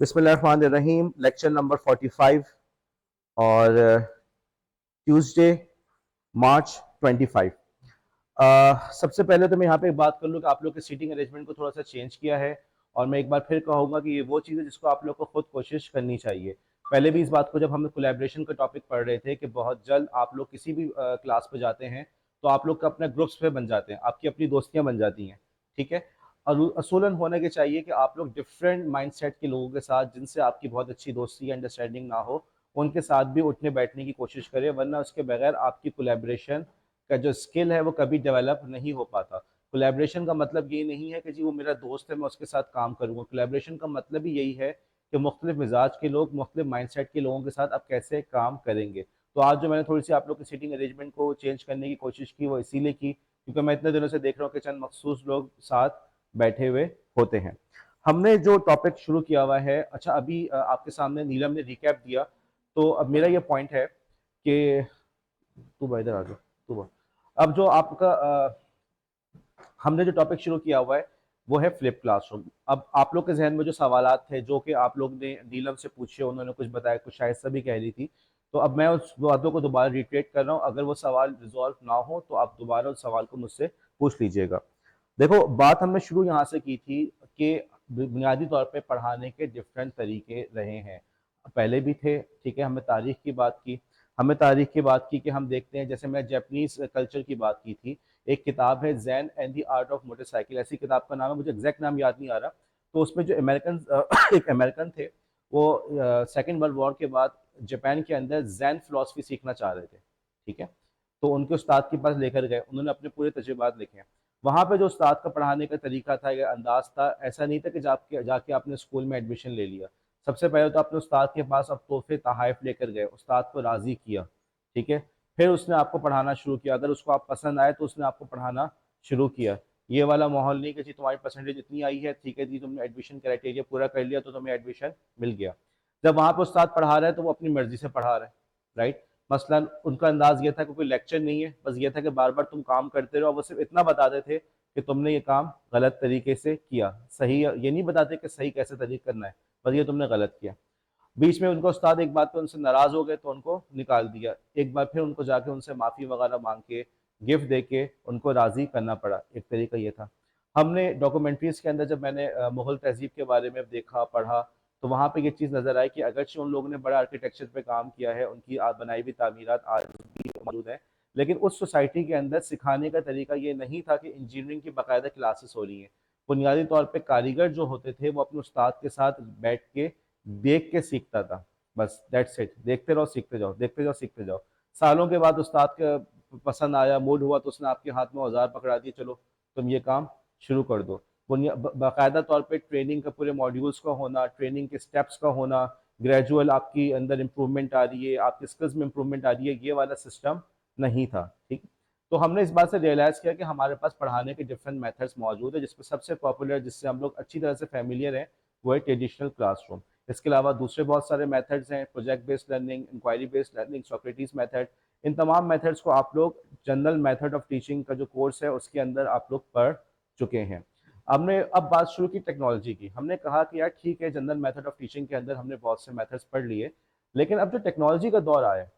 बिस्मिल्लाहिर्रहमानिर्रहीम। Lecture number 45 और Tuesday मार्च 25। सबसे पहले तो मैं यहाँ पे एक बात कर लूँ कि आप लोग के सीटिंग अरेंजमेंट को थोड़ा सा चेंज किया है, और मैं एक बार फिर कहूँगा कि ये वो चीज़ है जिसको आप लोग को खुद कोशिश करनी चाहिए। पहले भी इस बात को जब हम कोलैबोरेशन का टॉपिक पढ़ रहे थे कि बहुत जल्द आप लोग किसी भी क्लास पे जाते हैं तो आप लोग का अपना ग्रुप्स पे बन जाते हैं, आपकी अपनी दोस्तियाँ बन जाती हैं, ठीक है। और असूलन होने के चाहिए कि आप लोग डिफरेंट माइंडसेट के लोगों के साथ जिनसे आपकी बहुत अच्छी दोस्ती या अंडरस्टैंडिंग ना हो उनके साथ भी उठने बैठने की कोशिश करें, वरना उसके बगैर आपकी कोलैबोरेशन का जो स्किल है वो कभी डेवलप नहीं हो पाता। कोलैबोरेशन का मतलब ये नहीं है कि जी वो मेरा दोस्त है मैं उसके साथ काम करूँगा। कोलैबोरेशन का मतलब ही यही है कि मुख्तलिफ मिजाज के लोग मुख्तलिफ माइंडसेट के लोगों के साथ आप कैसे काम करेंगे। तो आज जो मैंने थोड़ी सी आप लोग की सीटिंग अरेंजमेंट को चेंज करने की कोशिश की वो इसीलिए की क्योंकि मैं इतने दिनों से देख रहा हूँ कि चंद मखसूस लोग साथ बैठे हुए होते हैं। हमने जो टॉपिक शुरू किया हुआ है, अच्छा अभी आपके सामने नीलम ने रिकैप दिया, तो अब मेरा ये पॉइंट है कि तू इधर आ जा, तू बा। अब जो आपका हमने जो टॉपिक शुरू किया हुआ है वो है फ्लिप क्लासरूम। अब आप लोग के जहन में जो सवालात थे जो कि आप लोग ने नीलम से पूछे, उन्होंने कुछ बताया, कुछ शायद सभी कह रही थी, तो अब मैं उस बातों को दोबारा रिट्रेट कर रहा हूँ। अगर वो सवाल रिजॉल्व ना हो तो आप दोबारा उस सवाल को मुझसे पूछ लीजिएगा। देखो, बात हमने शुरू यहाँ से की थी कि बुनियादी तौर पे पढ़ाने के डिफरेंट तरीके रहे हैं, पहले भी थे, ठीक है। हमें तारीख की बात की कि हम देखते हैं, जैसे मैं जापानीज कल्चर की बात की थी। एक किताब है Jain and the art of motorcycle, ऐसी किताब का नाम है, मुझे एग्जैक्ट नाम याद नहीं आ रहा। तो उसमें जो अमेरिकन एक अमेरिकन थे, वो सेकेंड वर्ल्ड वॉर के बाद जापान के अंदर जैन फिलोसफी सीखना चाह रहे थे, ठीक है। तो उनके उस्ताद के पास लेकर गए, उन्होंने अपने पूरे तजुर्बात लिखे हैं। वहाँ पे जो उस्ताद का पढ़ाने का तरीका था या अंदाज था, ऐसा नहीं था कि जाके आपने स्कूल में एडमिशन ले लिया। सबसे पहले तो अपने उस्ताद के पास आप तोहफे तहाइफ लेकर गए, उस्ताद को राज़ी किया, ठीक है। फिर उसने आपको पढ़ाना शुरू किया, अगर उसको आप पसंद आए तो उसने आपको पढ़ाना शुरू किया। ये वाला माहौल नहीं कि जी तुम्हारी परसेंटेज इतनी आई है, ठीक है जी, तुमने एडमिशन क्राइटेरिया पूरा कर लिया तो तुम्हें एडमिशन मिल गया। जब वहाँ पर उस्ताद पढ़ा रहा है तो वो अपनी मर्जी से पढ़ा रहा है, राइट। मसलन उनका अंदाज ये था कि कोई लेक्चर नहीं है, बस ये था कि बार बार तुम काम करते रहो। वो सिर्फ इतना बताते थे कि तुमने ये काम गलत तरीके से किया, सही ये नहीं बताते कि सही कैसे तरीके करना है, बस ये तुमने गलत किया। बीच में उनको उस्ताद एक बात पे उनसे नाराज हो गए तो उनको निकाल दिया। एक बार फिर उनको जाके उनसे माफ़ी वगैरह मांग के गिफ्ट दे के उनको राज़ी करना पड़ा, एक तरीका ये था। हमने डॉक्यूमेंट्रीज के अंदर जब मैंने मुगल तहजीब के बारे में देखा पढ़ा, तो वहाँ पे ये चीज़ नज़र आई कि अगरचे उन लोगों ने बड़ा आर्किटेक्चर पे काम किया है, उनकी बनाई हुई तामीरात आज भी मौजूद हैं, लेकिन उस सोसाइटी के अंदर सिखाने का तरीका ये नहीं था कि इंजीनियरिंग की बाकायदा क्लासेस हो रही हैं। बुनियादी तौर पे कारीगर जो होते थे वो अपने उस्ताद के साथ बैठ के देख के सीखता था, बस दैट्स इट। देखते रहो सीखते जाओ, देखते जाओ सीखते जाओ। सालों के बाद उस्ताद का पसंद आया, मूड हुआ, तो उसने आपके हाथ में औजार पकड़ा दिए, चलो तुम ये काम शुरू कर दो। बाकायदा तौर पे ट्रेनिंग का पूरे मॉड्यूल्स का होना, ट्रेनिंग के स्टेप्स का होना, ग्रेजुअल आपकी अंदर इंप्रूवमेंट आ रही है, आपकी स्किल्स में इंप्रूवमेंट आ रही है, ये वाला सिस्टम नहीं था, ठीक। तो हमने इस बात से रियलाइज़ किया कि हमारे पास पढ़ाने के डिफरेंट मेथड्स मौजूद है, जिसमें सबसे पॉपुलर, जिससे हम लोग अच्छी तरह से फेमिलियर हैं, वो है ट्रेडिशनल क्लासरूम। इसके अलावा दूसरे बहुत सारे मेथड्स हैं, project based learning, inquiry based learning, Socrates method. इन तमाम मेथड्स को आप लोग जनरल मेथड ऑफ टीचिंग का जो कोर्स है उसके अंदर आप लोग पढ़ चुके हैं। हमने अब बात शुरू की टेक्नोलॉजी की। हमने कहा कि यार ठीक है, जनरल मेथड ऑफ टीचिंग के अंदर हमने बहुत से मेथड्स पढ़ लिए, लेकिन अब जो टेक्नोलॉजी का दौर आया,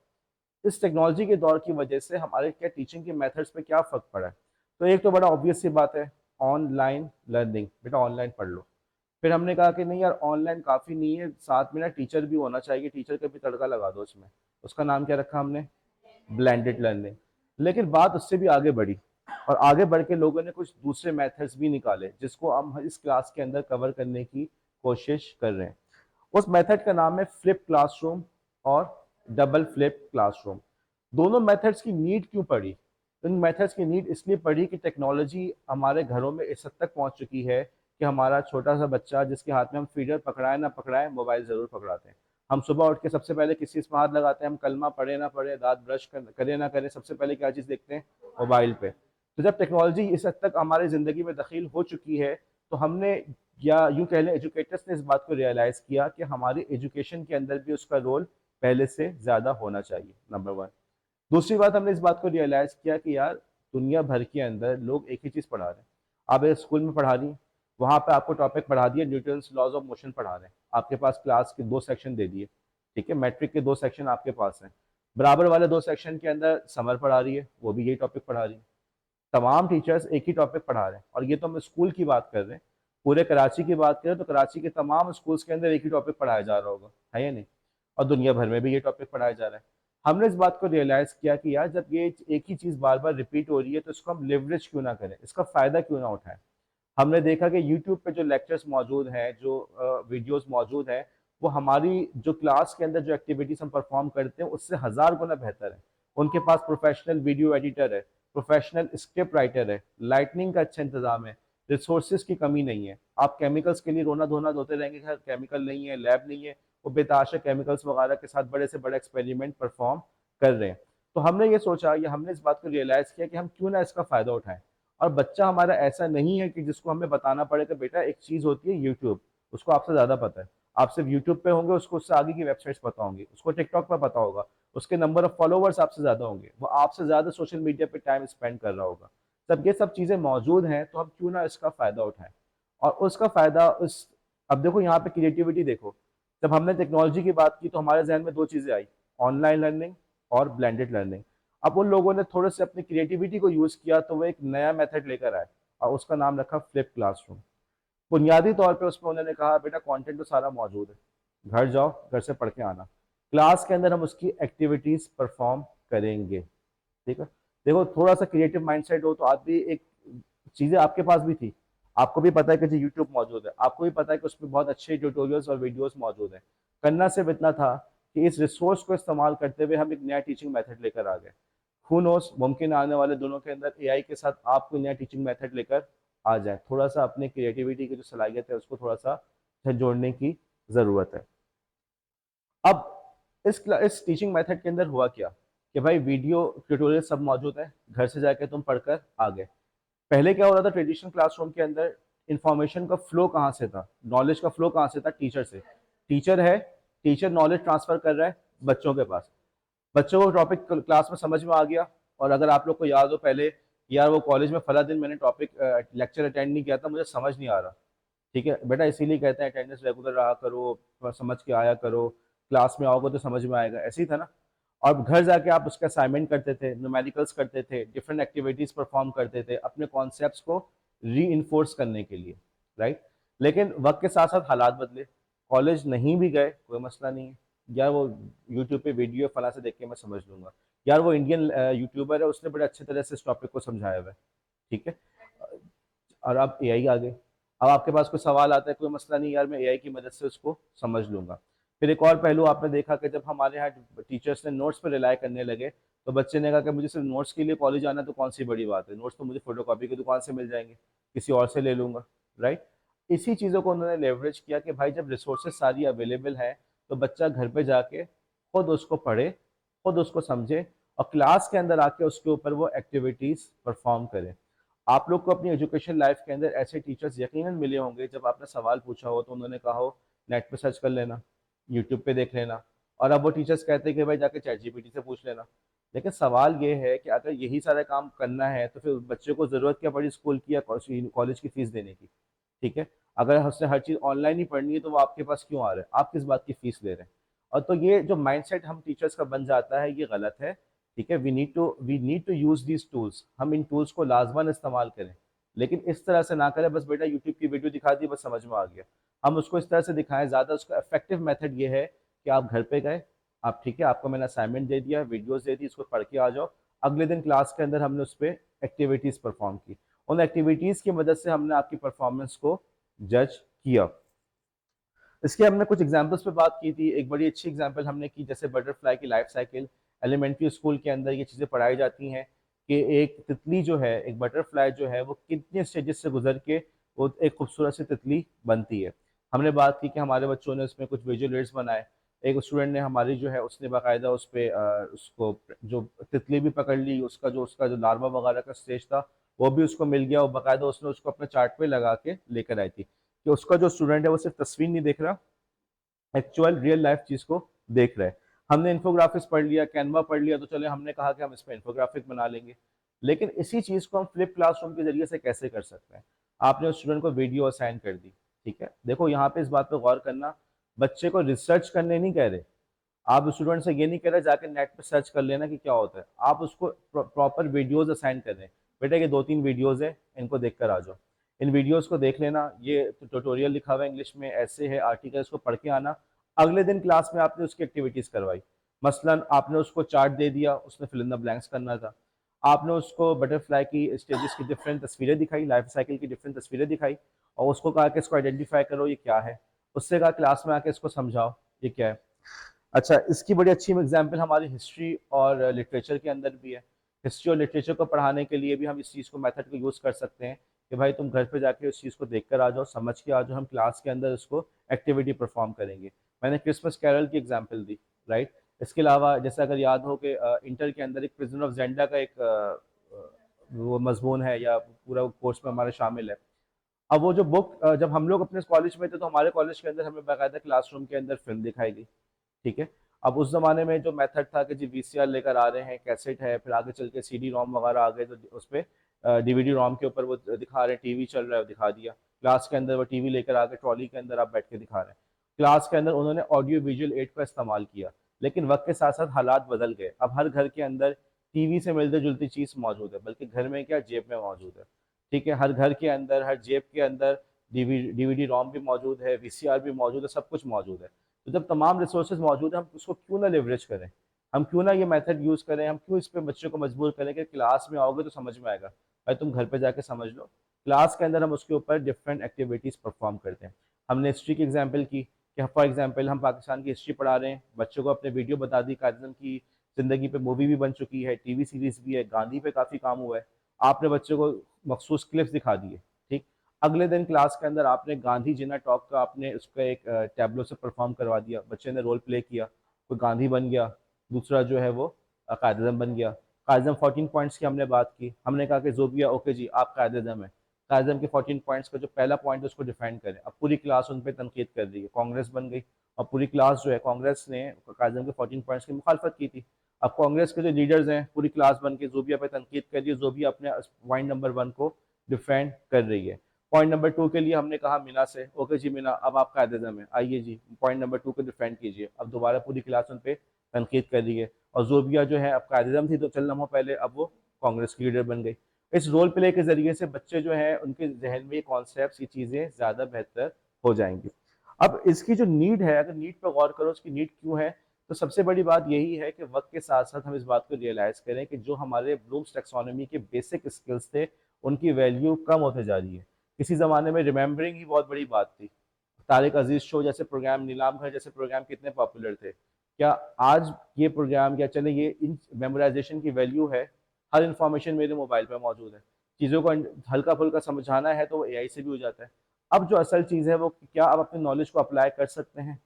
इस टेक्नोलॉजी के दौर की वजह से हमारे क्या टीचिंग के मेथड्स पे क्या फ़र्क पड़ा है। तो एक तो बड़ा ऑब्वियस सी बात है, ऑनलाइन लर्निंग, बेटा ऑनलाइन पढ़ लो। फिर हमने कहा कि नहीं यार, ऑनलाइन काफ़ी नहीं है, साथ में ना टीचर भी होना चाहिए, टीचर का भी तड़का लगा दो इसमें। उसका नाम क्या रखा हमने? Blended learning. लेकिन बात उससे भी आगे बढ़ी, और आगे बढ़ के लोगों ने कुछ दूसरे मेथड्स भी निकाले जिसको हम इस क्लास के अंदर कवर करने की कोशिश कर रहे हैं। उस मेथड का नाम है फ्लिप क्लासरूम और डबल फ्लिप क्लासरूम। दोनों मेथड्स की नीड क्यों पड़ी? इन मेथड्स की नीड इसलिए पड़ी कि टेक्नोलॉजी हमारे घरों में इस हद तक पहुंच चुकी है कि हमारा छोटा सा बच्चा जिसके हाथ में हम फीडर पकड़ाए ना पकड़ाए, मोबाइल ज़रूर पकड़ाते हैं। हम सुबह उठ के सबसे पहले किस चीज़ पर हाथ लगाते हैं? हम कलमा पढ़े ना पढ़े, दांत ब्रश करें ना करें, सबसे पहले क्या चीज़ देखते हैं? मोबाइल पे। तो जब टेक्नोलॉजी इस हद तक हमारी ज़िंदगी में दखील हो चुकी है, तो हमने, या यूँ कह लें एजुकेटर्स ने इस बात को रियलाइज़ किया कि हमारी एजुकेशन के अंदर भी उसका रोल पहले से ज़्यादा होना चाहिए, नंबर वन। दूसरी बात, हमने इस बात को रियलाइज़ किया कि यार दुनिया भर के अंदर लोग एक ही चीज़ पढ़ा रहे हैं। आप एक स्कूल में पढ़ा रही हैं, वहाँ पे आपको टॉपिक पढ़ा दिया, न्यूटन्स लॉज ऑफ मोशन पढ़ा रहे हैं, आपके पास क्लास के 2 सेक्शन दे दिए, ठीक है, मैट्रिक के 2 सेक्शन आपके पास हैं, बराबर वाले 2 सेक्शन के अंदर समर पढ़ा रही है, वो भी यही टॉपिक पढ़ा रही है, तमाम टीचर्स एक ही टॉपिक पढ़ा रहे हैं। और ये तो हम स्कूल की बात कर रहे हैं, पूरे कराची की बात करें तो कराची के तमाम स्कूल्स के अंदर एक ही टॉपिक पढ़ाया जा रहा होगा, है या नहीं? और दुनिया भर में भी ये टॉपिक पढ़ाया जा रहा है। हमने इस बात को रियलाइज किया कि यार जब ये एक ही चीज बार बार रिपीट हो रही है तो इसको हम लिवरेज क्यों ना करें, इसका फायदा क्यों ना उठाएं। हमने देखा कि यूट्यूब पे जो लेक्चर्स मौजूद हैं, जो वीडियोस मौजूद हैं, वो हमारी जो क्लास के अंदर जो एक्टिविटीज हम परफॉर्म करते हैं उससे 1000 गुना बेहतर है। उनके पास प्रोफेशनल वीडियो एडिटर है, प्रोफेशनल स्क्रिप्ट राइटर है, लाइटनिंग का अच्छा इंतजाम है, रिसोर्सेज की कमी नहीं है। आप केमिकल्स के लिए रोना धोना धोते रहेंगे कि केमिकल नहीं है, लैब नहीं है, वो बेताशा केमिकल्स वगैरह के साथ बड़े से बड़े एक्सपेरिमेंट परफॉर्म कर रहे हैं। तो हमने ये सोचा या हमने इस बात को रियलाइज किया कि हम क्यों ना इसका फायदा उठाएं। और बच्चा हमारा ऐसा नहीं है कि जिसको हमें बताना पड़े कि बेटा एक चीज होती है यूट्यूब, उसको आपसे ज्यादा पता है। आप सिर्फ यूट्यूब पे होंगे, उसको उससे आगे की वेबसाइट्स पता होंगी, उसको टिकटॉक पर पता होगा, उसके नंबर ऑफ फॉलोवर्स आपसे ज्यादा होंगे, वो आपसे ज्यादा सोशल मीडिया पे टाइम स्पेंड कर रहा होगा। जब ये सब चीजें मौजूद हैं तो हम क्यों ना इसका फायदा उठाएं। और उसका फायदा उस, अब देखो यहाँ पे क्रिएटिविटी देखो, जब हमने टेक्नोलॉजी की बात की तो हमारे जहन में 2 चीजें आई, ऑनलाइन लर्निंग और ब्लेंडेड लर्निंग। अब उन लोगों ने थोड़े से अपनी क्रिएटिविटी को यूज किया तो वो एक नया मेथड लेकर आए और उसका नाम रखा फ्लिप क्लासरूम। बुनियादी तौर पे उसमें उन्होंने कहा बेटा कंटेंट तो सारा मौजूद है, घर जाओ, घर से पढ़ के आना, क्लास के अंदर हम उसकी एक्टिविटीज परफॉर्म करेंगे। ठीक है, देखो थोड़ा सा क्रिएटिव माइंडसेट हो तो आप भी एक, चीजें आपके पास भी थी, आपको भी पता है कि जी यूट्यूब मौजूद है, आपको भी पता है कि उसमें बहुत अच्छे ट्यूटोरियल्स और वीडियोस मौजूद हैं। करना सिर्फ इतना था कि इस रिसोर्स को इस्तेमाल करते हुए हम एक नया टीचिंग मेथड लेकर आ गए। हु नोस, मुमकिन है आने वाले दिनों के अंदर एआई के साथ आप कोई नया टीचिंग मेथड लेकर आ जाए। थोड़ा सा अपनी क्रिएटिविटी की जो सलाहियत है उसको थोड़ा सा जोड़ने की जरूरत है। अब इस टीचिंग मेथड के अंदर हुआ क्या कि भाई वीडियो ट्यूटोरियल सब मौजूद है, घर से जाके तुम पढ़कर आ गए। पहले क्या हो रहा था ट्रेडिशनल क्लासरूम के अंदर, इंफॉर्मेशन का फ्लो कहाँ से था, नॉलेज का फ्लो कहाँ से था, टीचर से। टीचर है, टीचर नॉलेज ट्रांसफर कर रहा है बच्चों के पास, बच्चों को टॉपिक क्लास में समझ में आ गया। और अगर आप लोग को याद हो पहले, यार वो कॉलेज में फला दिन मैंने टॉपिक लेक्चर अटेंड नहीं किया था, मुझे समझ नहीं आ रहा, ठीक है बेटा, इसीलिए कहते हैं अटेंडेंस रेगुलर रहा करो, थोड़ा समझ के आया करो, क्लास में आओगे तो समझ में आएगा, ऐसे ही था ना। और घर जाके आप उसका असाइनमेंट करते थे, न्यूमेरिकल्स करते थे, डिफरेंट एक्टिविटीज परफॉर्म करते थे अपने कॉन्सेप्ट्स को री इन्फोर्स करने के लिए, राइट। लेकिन वक्त के साथ साथ हालात बदले, कॉलेज नहीं भी गए कोई मसला नहीं है, यार वो यूट्यूब पे वीडियो फला से देख के मैं समझ लूंगा, यार वो इंडियन यूट्यूबर है उसने बड़े अच्छे तरह से इस टॉपिक को समझाया हुआ है, ठीक है। और अब एआई आ गए, अब आपके पास कोई सवाल आता है कोई मसला नहीं, यार मैं एआई की मदद से उसको समझ लूंगा। फिर एक और पहलू आपने देखा कि जब हमारे यहाँ टीचर्स ने नोट्स पर रिलाई करने लगे तो बच्चे ने कहा कि मुझे सिर्फ नोट्स के लिए कॉलेज आना तो कौन सी बड़ी बात है, नोट्स तो मुझे फोटोकॉपी की दुकान से मिल जाएंगे, किसी और से ले लूंगा, राइट। इसी चीज़ों को उन्होंने लेवरेज किया कि भाई जब रिसोर्सेज सारी अवेलेबल है तो बच्चा घर पे जाके खुद उसको पढ़े, खुद उसको समझे और क्लास के अंदर आके उसके ऊपर वो एक्टिविटीज परफॉर्म करे। आप लोग को अपनी एजुकेशन लाइफ के अंदर ऐसे टीचर्स यकीनन मिले होंगे, जब आपने सवाल पूछा हो तो उन्होंने कहा हो नेट पे सर्च कर लेना, यूट्यूब पे देख लेना, और अब वो टीचर्स कहते हैं कि भाई जाके चैट जीपीटी से पूछ लेना। लेकिन सवाल ये है कि अगर यही सारा काम करना है तो फिर बच्चे को जरूरत क्या पड़ी स्कूल की या कॉलेज की फीस देने की, ठीक है। अगर उससे हर चीज ऑनलाइन ही पढ़नी है तो वो आपके पास क्यों आ रहा है, आप किस बात की फीस ले रहे हैं। और तो ये जो माइंडसेट हम टीचर्स का बन जाता है ये गलत है, ठीक है। We need to use these tools, हम इन टूल्स को लाजमन इस्तेमाल करें, लेकिन इस तरह से ना करें बस बेटा यूट्यूब की वीडियो दिखा दी बस समझ में आ गया। हम उसको इस तरह से दिखाएं, ज़्यादा उसका इफेक्टिव मेथड ये है कि आप घर पे गए, आप ठीक है, आपको मैंने असाइनमेंट दे दिया, वीडियोस दे दी, इसको पढ़ के आ जाओ। अगले दिन क्लास के अंदर हमने उस पर एक्टिविटीज़ परफॉर्म की, उन एक्टिविटीज़ की मदद से हमने आपकी परफॉर्मेंस को जज किया। इसके हमने कुछ एग्जाम्पल्स पे बात की थी, एक बड़ी अच्छी एग्जाम्पल हमने की जैसे बटरफ्लाई की लाइफ साइकिल। एलिमेंट्री स्कूल के अंदर ये चीज़ें पढ़ाई जाती हैं कि एक तितली जो है, एक बटरफ्लाई जो है वो कितने स्टेजेस से गुजर के वो एक खूबसूरत सी तितली बनती है। हमने बात की कि हमारे बच्चों ने उसमें कुछ विजुअल एड्स बनाए, एक स्टूडेंट ने हमारी जो है उसने बाकायदा उस पर उसको जो तितली भी पकड़ ली, उसका जो लार्वा वगैरह का स्टेज था वो भी उसको मिल गया, और बाकायदा उसने उसको अपने चार्ट पे लगा के लेकर आई थी कि उसका जो स्टूडेंट है वो सिर्फ तस्वीर नहीं देख रहा, एक्चुअल रियल लाइफ चीज को देख रहे हैं। हमने इन्फोग्राफिक्स पढ़ लिया, कैनवा पढ़ लिया, तो चले हमने कहा कि हम इसमें इन्फोग्राफिक बना लेंगे। लेकिन इसी चीज को हम फ्लिप क्लासरूम के जरिए से कैसे कर सकते हैं? आपने उस स्टूडेंट को वीडियो असाइन कर दी, ठीक है। देखो यहाँ पे इस बात पे गौर करना, बच्चे को रिसर्च करने नहीं कह रहे, आप स्टूडेंट से ये नहीं कह रहे जाके नेट पे सर्च कर लेना कि क्या होता है, आप उसको प्रॉपर वीडियोस असाइन कर रहे हैं। बेटा ये 2-3 वीडियोस हैं, इनको देख कर आ जाओ, इन वीडियोस को देख लेना, ये ट्यूटोरियल लिखा हुआ है इंग्लिश में, ऐसे है आर्टिकल, इसको पढ़ के आना। अगले दिन क्लास में आपने उसकी एक्टिविटीज करवाई, मसलन आपने उसको चार्ट दे दिया, उसने फिल इन द ब्लैंक्स करना था। आपने उसको बटरफ्लाई की स्टेजेस की डिफरेंट तस्वीरें दिखाई, लाइफ साइकिल की डिफरेंट तस्वीरें दिखाई, और उसको कहा कि इसको आइडेंटिफाई करो ये क्या है, उससे कहा क्लास में आके इसको समझाओ ये क्या है। अच्छा, इसकी बड़ी अच्छी एग्जाम्पल हमारी हिस्ट्री और लिटरेचर के अंदर भी है। हिस्ट्री और लिटरेचर को पढ़ाने के लिए भी हम इस चीज़ को मेथड को यूज़ कर सकते हैं कि भाई तुम घर पे जाके उस चीज़ को देख कर आ जाओ, समझ के आ जाओ, हम क्लास के अंदर उसको एक्टिविटी परफॉर्म करेंगे। मैंने क्रिसमस कैरल की एग्जाम्पल दी, राइट। इसके अलावा जैसे अगर याद हो कि इंटर के अंदर एक प्रिजनर ऑफ जेंडा का एक वो मजमून है या पूरा कोर्स में हमारे शामिल है। अब वो जो बुक जब हम लोग अपने कॉलेज में थे तो हमारे कॉलेज के अंदर हमें बाकायदा क्लासरूम के अंदर फिल्म दिखाई गई, ठीक है। अब उस ज़माने में जो मेथड था कि जी वीसीआर लेकर आ रहे हैं, कैसेट है, फिर आगे चल के सीडी रोम वगैरह आ गए, तो उस पर डीवीडी रोम के ऊपर वो दिखा रहे हैं, टीवी चल रहा है, दिखा दिया। क्लास के अंदर वो टीवी लेकर आके ट्रॉली के अंदर आप बैठ के दिखा रहे हैं। क्लास के अंदर उन्होंने ऑडियो विजुअल एड का इस्तेमाल किया, लेकिन वक्त के साथ साथ हालात बदल गए। अब हर घर के अंदर टीवी से मिलती जुलती चीज़ मौजूद है, बल्कि घर में क्या, जेब में मौजूद है, ठीक है। हर घर के अंदर, हर जेब के अंदर डीवीडी रोम भी मौजूद है, वीसीआर भी मौजूद है, सब कुछ मौजूद है। तो जब तमाम रिसोर्सेज मौजूद है, हम उसको क्यों ना लेवरेज करें, हम क्यों ना ये मेथड यूज़ करें, हम क्यों इस पे बच्चों को मजबूर करें कि क्लास में आओगे तो समझ में आएगा, भाई तुम घर पे जाके समझ लो। क्लास के अंदर हम उसके ऊपर डिफरेंट एक्टिविटीज़ परफॉर्म करते हैं। हमने हिस्ट्री की एग्जाम्पल की कि फॉर एग्जाम्पल हम पाकिस्तान की हिस्ट्री पढ़ा रहे हैं, बच्चों को अपने वीडियो बता दी, कायद की ज़िंदगी पे मूवी भी बन चुकी है, टीवी सीरीज़ भी है, गांधी पे काफ़ी काम हुआ है, आपने बच्चों को मखसूस क्लिप्स दिखा दिए, ठीक। अगले दिन क्लास के अंदर आपने गांधी जिना टॉक का आपने उसका एक टैबलो से परफॉर्म करवा दिया, बच्चे ने रोल प्ले किया, कोई गांधी बन गया, दूसरा जो है वो कायद-ए-आज़म बन गया। कायद-ए-आज़म 14 पॉइंट्स की हमने बात की, हमने कहा कि ज़ोबिया ओके जी आप कायद-ए-आज़म हैं, कायद-ए-आज़म के 14 पॉइंट्स का जो पहला पॉइंट है उसको डिफाइन करें। अब पूरी क्लास उन पर तनकीद कर रही है, कांग्रेस बन गई, और पूरी क्लास जो है कांग्रेस ने कायद-ए-आज़म के 14 पॉइंट्स की मुखालफत की थी। अब कांग्रेस के जो लीडर्स हैं पूरी क्लास बन के ज़ोबिया पे तनकीद कर रही है, ज़ोबिया अपने पॉइंट नंबर 1 को डिफेंड कर रही है। पॉइंट नंबर 2 के लिए हमने कहा मीना से, ओके जी मीना अब आप कायद-ए-आज़म हैं, आइए जी पॉइंट नंबर 2 को डिफेंड कीजिए। अब दोबारा पूरी क्लास उन पे तनकीद कर रही है, और ज़ोबिया जो है अब कायद-ए-आज़म थी तो चंद लम्हों पहले, अब वो कांग्रेस की लीडर बन गई। इस रोल प्ले के ज़रिए से बच्चे जो हैं उनके ज़हन में ये कॉन्सेप्ट्स, ये चीज़ें ज़्यादा बेहतर हो जाएँगी। अब इसकी जो नीड है, अगर नीड पे गौर करो, उसकी नीड क्यों है, तो सबसे बड़ी बात यही है कि वक्त के साथ साथ हम इस बात को रियलाइज़ करें कि जो हमारे ब्लूम्स टैक्सोनॉमी के बेसिक स्किल्स थे, उनकी वैल्यू कम होते जा रही है। किसी ज़माने में रिमेंबरिंग ही बहुत बड़ी बात थी। तारिक अजीज़ शो जैसे प्रोग्राम, नीलाम घर जैसे प्रोग्राम कितने पॉपुलर थे। क्या आज ये प्रोग्राम, या चले ये इन मेमोराइजेशन की वैल्यू है, हर इन्फॉर्मेशन मेरे मोबाइल पे मौजूद है। चीज़ों को हल्का-फुल्का समझाना है तो वो एआई से भी हो जाता है। अब जो असल चीज़ है वो क्या आप अपनी नॉलेज को अप्लाई कर सकते हैं,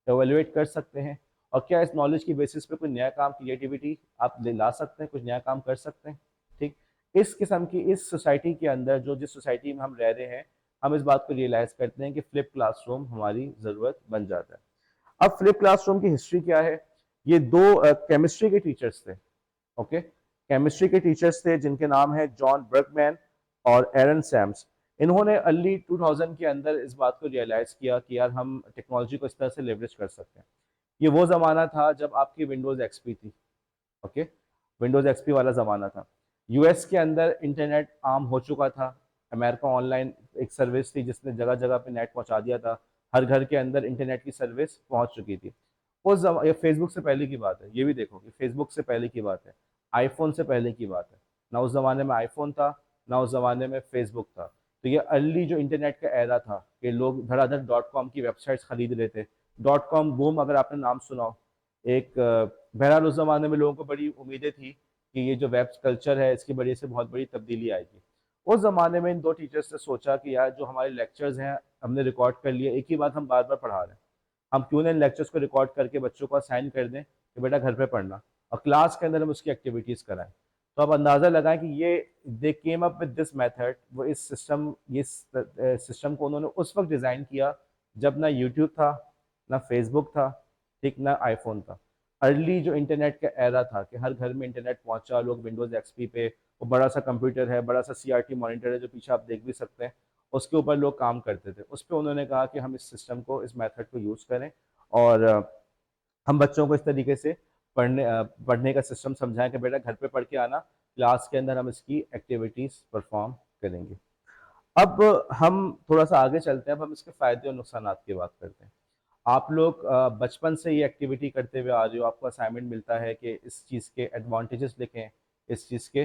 एवेल्युएट कर सकते हैं, और क्या इस नॉलेज की बेसिस पे कोई नया काम, क्रिएटिविटी आप ला सकते हैं, कुछ नया काम कर सकते हैं, ठीक। इस किस्म की इस सोसाइटी के अंदर, जो जिस सोसाइटी में हम रह रहे हैं, हम इस बात को रियलाइज़ करते हैं कि फ्लिप क्लासरूम हमारी ज़रूरत बन जाता है। अब फ्लिप क्लासरूम की हिस्ट्री क्या है, ये 2 केमिस्ट्री के टीचर्स थे, ओके। केमिस्ट्री के टीचर्स थे जिनके नाम है जॉन बर्कमैन और एरन सैम्स। इन्होंने अर्ली 2000 के अंदर इस बात को रियलाइज़ किया कि यार हम टेक्नोलॉजी को इस तरह से लेवरेज कर सकते हैं। ये वो ज़माना था जब आपकी विंडोज़ एक्सपी थी, ओके। विंडोज़ एक्सपी वाला ज़माना था। यूएस के अंदर इंटरनेट आम हो चुका था। अमेरिका ऑनलाइन एक सर्विस थी जिसने जगह जगह पे नेट पहुंचा दिया था। हर घर के अंदर इंटरनेट की सर्विस पहुंच चुकी थी। ये फेसबुक से पहले की बात है, ये भी देखो कि फेसबुक से पहले की बात है, आईफोन से पहले की बात है। ना उस ज़माने में आईफोन था, ना उस ज़माने में फेसबुक था। तो ये अर्ली जो इंटरनेट का एरा था कि लोग धड़ाधड़ डॉट कॉम की वेबसाइट्स खरीद रहे थे। डॉट कॉम बूम अगर आपने नाम सुना हो, एक बहरहाल उस ज़माने में लोगों को बड़ी उम्मीदें थी कि ये जो वेब कल्चर है इसकी वजह से बहुत बड़ी तब्दीली आएगी। उस ज़माने में इन 2 टीचर्स ने सोचा कि यार जो हमारे लेक्चर्स हैं हमने रिकॉर्ड कर लिए, एक ही बात हम बार-बार पढ़ा रहे हैं। हम क्यों ना इन लेक्चर्स को रिकॉर्ड करके बच्चों को असाइन कर दें कि बेटा घर पे पढ़ना, और क्लास के अंदर हम उसकी एक्टिविटीज़ कराएँ। तो आप अंदाज़ा लगाएँ कि ये they came up with this method, वो इस सिस्टम, ये सिस्टम को उन्होंने उस वक़्त डिज़ाइन किया जब ना यूट्यूब था, ना फेसबुक था, ठीक, ना आईफ़ोन था। अर्ली जो इंटरनेट का एरा था कि हर घर में इंटरनेट पहुँचा, लोग विंडोज़ एक्सपी पे, वो बड़ा-सा कंप्यूटर है, बड़ा-सा सीआरटी मॉनिटर है जो पीछे आप देख भी सकते हैं, उसके ऊपर लोग काम करते थे। उस पर उन्होंने कहा कि हम इस सिस्टम को, इस मेथड को यूज़ करें और हम बच्चों को इस तरीके से पढ़ने का सिस्टम समझाएं कि बेटा घर पे पढ़ के आना, क्लास के अंदर हम इसकी एक्टिविटीज़ परफॉर्म करेंगे। अब हम थोड़ा सा आगे चलते हैं, अब हम इसके फ़ायदे और नुकसानात की बात करते हैं। आप लोग बचपन से ये एक्टिविटी करते हुए आ रहे हो, आपको असाइनमेंट मिलता है कि इस चीज़ के एडवांटेजेस लिखें, इस चीज़ के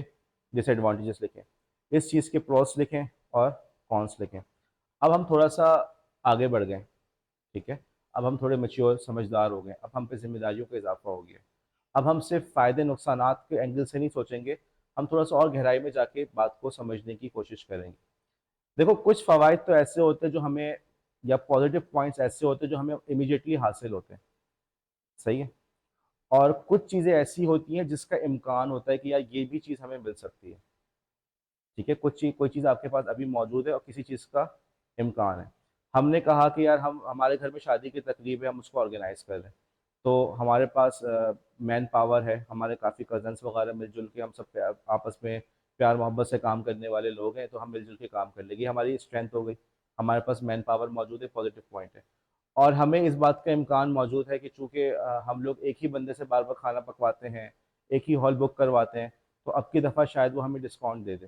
डिसएडवांटेजेस लिखें, इस चीज़ के प्रोस लिखें और कॉन्स लिखें। अब हम थोड़ा सा आगे बढ़ गए, ठीक है, अब हम थोड़े मैच्योर समझदार हो गए, अब हम पे जिम्मेदारियों का इजाफा हो गया। अब हम सिर्फ फ़ायदे नुकसानात के एंगल से नहीं सोचेंगे, हम थोड़ा सा और गहराई में जाके बात को समझने की कोशिश करेंगे। देखो, कुछ फ़वाइद तो ऐसे होते हैं जो हमें, या पॉजिटिव पॉइंट्स ऐसे होते हैं जो हमें इमीडिएटली हासिल होते हैं, सही है, और कुछ चीज़ें ऐसी होती हैं जिसका इम्कान होता है कि यार ये भी चीज़ हमें मिल सकती है, ठीक है, कुछ चीज़, कोई चीज़ आपके पास अभी मौजूद है और किसी चीज़ का इम्कान है। हमने कहा कि यार हम, हमारे घर में शादी की तकरीब है, हम उसको ऑर्गेनाइज़ कर रहे हैं, तो हमारे पास मैन पावर है, हमारे काफ़ी कज़न्स वगैरह मिलजुल के हम सब आपस में प्यार मोहब्बत से काम करने वाले लोग हैं, तो हम मिलजुल के काम कर लेंगे, हमारी स्ट्रेंथ हो गई, हमारे पास मैन पावर मौजूद है, पॉजिटिव पॉइंट है। और हमें इस बात का इम्कान मौजूद है कि चूँकि हम लोग एक ही बंदे से बार बार खाना पकवाते हैं, एक ही हॉल बुक करवाते हैं, तो अब की दफ़ा शायद वो हमें डिस्काउंट दे दे,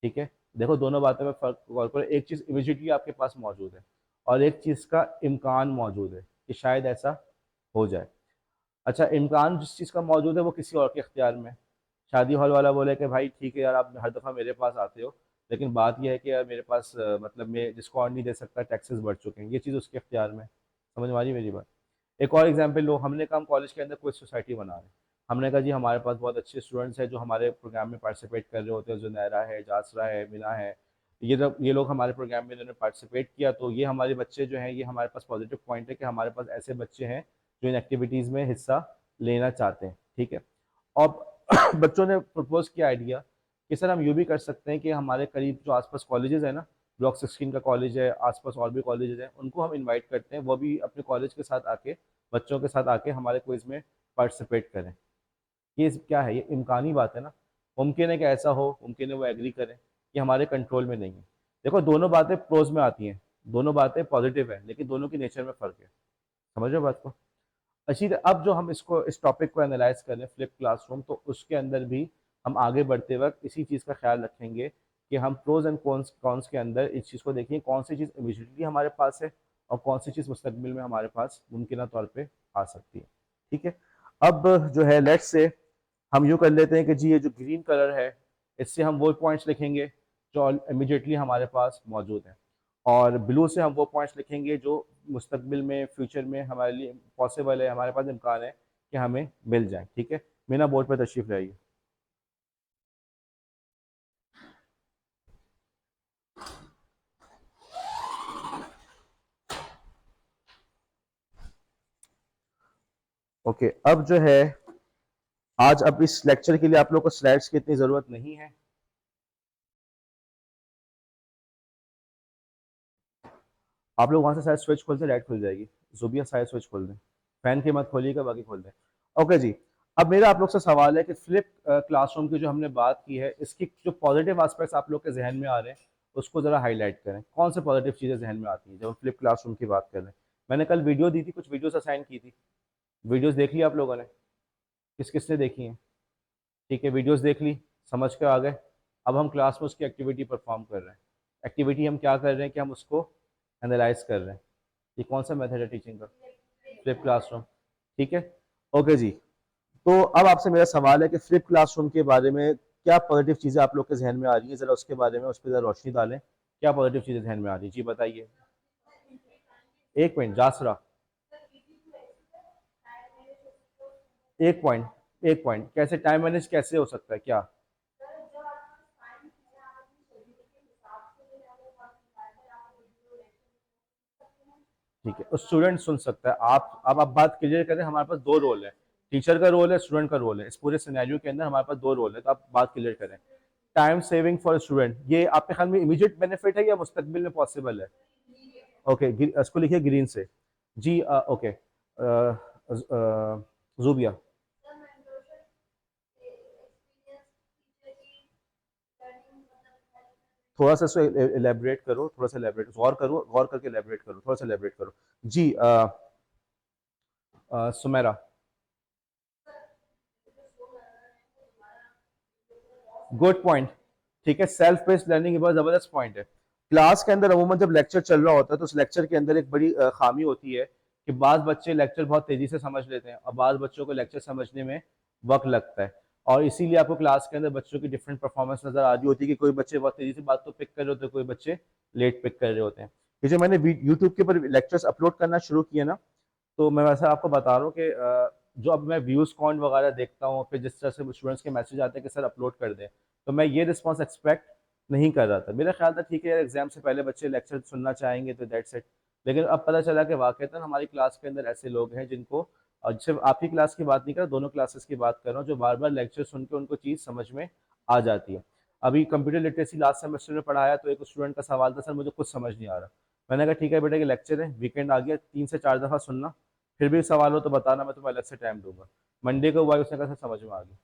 ठीक है। देखो, दोनों बातों में फ़र्क गौर करो, एक चीज़ इमीडिएटली आपके पास मौजूद है और एक चीज़ का इम्कान मौजूद है कि शायद ऐसा हो जाए। अच्छा, इम्कान जिस चीज़ का मौजूद है वो किसी और के इख्तियार में है। शादी हॉल वाला बोले कि भाई ठीक है यार, आप हर दफ़ा मेरे पास आते हो, लेकिन बात ये है कि यार मेरे पास मतलब मैं डिस्काउंट नहीं दे सकता, टैक्सेस बढ़ चुके हैं, ये चीज़ उसके इख्तियार में है। समझ में आ रही मेरी बात? एक और एग्जांपल लो, हमने कहा हम कॉलेज के अंदर कोई सोसाइटी बना रहे हैं, हमने कहा जी हमारे पास बहुत अच्छे स्टूडेंट्स हैं जो हमारे प्रोग्राम में पार्टिसिपेट कर रहे होते हैं, जुनैरा है, जासरा है, मिना है, ये लोग हमारे प्रोग्राम में इन्होंने पार्टिसिपेट किया, तो ये हमारे बच्चे जो हैं, ये हमारे पास पॉजिटिव पॉइंट है कि हमारे पास ऐसे बच्चे हैं जो इन एक्टिविटीज़ में हिस्सा लेना चाहते हैं, ठीक है। अब बच्चों ने प्रपोज किया आइडिया कि सर हम यूँ भी कर सकते हैं कि हमारे करीब जो आसपास कॉलेजेस है ना, ब्लॉक 16 का कॉलेज है, आसपास और भी कॉलेजेस हैं, उनको हम इनवाइट करते हैं, वो भी अपने कॉलेज के साथ आके, बच्चों के साथ आके हमारे क्विज में पार्टिसिपेट करें। ये क्या है, ये इम्कानी बात है ना, मुमकिन है कि ऐसा हो, मुमकिन है वो एग्री करें, ये हमारे कंट्रोल में नहीं है। देखो, दोनों बातें प्रोज में आती हैं, दोनों बातें पॉजिटिव है, लेकिन दोनों की नेचर में फ़र्क है। समझ रहे हो बात को? अच्छी अब जो हम इसको, इस टॉपिक को एनालाइज कर रहे हैं, फ्लिप क्लासरूम, तो उसके अंदर भी हम आगे बढ़ते वक्त इसी चीज़ का ख्याल रखेंगे कि हम प्रोज एंड कॉन्स कॉन्स के अंदर इस चीज़ को देखें, कौन सी चीज़ इमीडिएटली हमारे पास है और कौन सी चीज़ मुस्तकबिल में हमारे पास मुमकिन तौर पे आ सकती है, ठीक है। अब जो है, लेट्स से हम यूँ कर लेते हैं कि जी ये जो ग्रीन कलर है, इससे हम वो पॉइंट्स लिखेंगे जो इमीडिएटली हमारे पास मौजूद हैं, और ब्लू से हम वो पॉइंट्स लिखेंगे जो मुस्तकबिल में, फ्यूचर में हमारे लिए पॉसिबल है, हमारे पास इम्कान है कि हमें मिल जाए, ठीक है। मेरा बोर्ड पर तशरीफ़ लाइए। ओके, अब जो है, आज अब इस लेक्चर के लिए आप लोग को स्लाइड्स की इतनी ज़रूरत नहीं है। आप लोग वहाँ से शायद स्विच खोल से लाइट खुल जाएगी, जुबिया शायद स्विच खोल दें, फैन की मत खोलिएगा, बाकी खोल दें। ओके जी, अब मेरा आप लोग से सवाल है कि फ्लिप क्लासरूम की जो हमने बात की है, इसकी जो पॉजिटिव एस्पेक्ट्स आप लोग के जहन में आ रहे हैं, उसको ज़रा हाईलाइट करें। कौन से पॉजिटिव चीज़ें जहन में आती हैं जब हम फ्लिप क्लासरूम की बात कर रहे हैं? मैंने कल वीडियो दी थी, कुछ वीडियोस असाइन की थी, वीडियोस देख ली आप लोगों ने? किस किसने देखी हैं? ठीक है, वीडियोस देख ली, समझ के आ गए। अब हम क्लास में उसकी एक्टिविटी परफॉर्म कर रहे हैं। एक्टिविटी हम क्या कर रहे हैं कि हम उसको एनालाइज कर रहे हैं। ये कौन सा मेथड है टीचिंग का? फ्लिप क्लासरूम, ठीक है। ओके जी, तो अब आपसे मेरा सवाल है कि फ्लिप क्लासरूम के बारे में क्या पॉजिटिव चीज़ें आप लोग के जहन में आ रही हैं, ज़रा उसके बारे में, उस पर ज़रा रोशनी डालें। क्या पॉजिटिव चीज़ें जहन में आ रही हैं, जी बताइए। एक मिनट, जासरा, एक पॉइंट, एक पॉइंट, कैसे टाइम मैनेज कैसे हो सकता है, क्या? ठीक है, स्टूडेंट सुन सकता है। आप, अब आप बात क्लियर करें, हमारे पास दो रोल है, टीचर का रोल है, स्टूडेंट का रोल है, इस पूरे सिनेरियो के अंदर हमारे पास दो रोल है, तो आप बात क्लियर करें। टाइम सेविंग फॉर स्टूडेंट, ये आपके ख्याल में इमीडिएट बेनिफिट है या मुस्तकबिल में पॉसिबल है? ओके, इसको लिखिए ग्रीन से। जी ओके, जूबिया। थोड़ा सा इसको एलेबरेट करो, थोड़ा सा एलेबरेट गौर करो, गौर करके एलेबरेट करो, थोड़ा सा एलेबरेट करो। जी सुमेरा। Good point. ठीक है, सेल्फ बेस्ड लर्निंग बहुत जबरदस्त पॉइंट है। क्लास के अंदर अमूमन जब लेक्चर चल रहा होता है तो उस लेक्चर के अंदर एक बड़ी खामी होती है कि बाज़ बच्चे लेक्चर बहुत तेजी से समझ लेते हैं और बाज़ बच्चों को लेक्चर समझने में वक्त लगता है, और इसीलिए आपको क्लास के अंदर बच्चों की डिफरेंट परफॉर्मेंस नजर आ रही होती है कि कोई बच्चे बहुत तेजी से बात को पिक कर रहे होते हैं, कोई बच्चे लेट पिक कर रहे होते हैं। ये जो मैंने यूट्यूब के ऊपर लेक्चर्स अपलोड करना शुरू किया ना, तो मैं वैसे आपको बता रहा हूँ कि जो अब मैं व्यूज़ काउंट वगैरह देखता हूँ, फिर जिस तरह से स्टूडेंट्स के मैसेज आते हैं कि सर अपलोड कर दें, तो मैं ये रिस्पॉन्स एक्सपेक्ट नहीं कर रहा था। मेरा ख्याल था ठीक है यार, एग्जाम से पहले बच्चे लेक्चर सुनना चाहेंगे तो दैट्स इट। लेकिन अब पता चला कि वाकईतन हमारी क्लास के अंदर ऐसे लोग हैं जिनको, और सिर्फ आपकी क्लास की बात नहीं कर रहा, दोनों क्लासेस की बात कर रहा हूँ, जो बार बार लेक्चर सुन के उनको चीज़ समझ में आ जाती है। अभी कंप्यूटर लिटरेसी लास्ट सेमेस्टर में पढ़ाया तो एक स्टूडेंट का सवाल था, सर मुझे कुछ समझ नहीं आ रहा। मैंने कहा ठीक है बेटा, ये लेक्चर है, वीकेंड आ गया, 3 से 4 दफ़ा सुनना, फिर भी सवाल हो तो बताना, मैं तुम्हें अलग से टाइम दूंगा। मंडे को हुआ, उसने कहा समझ में आ गया।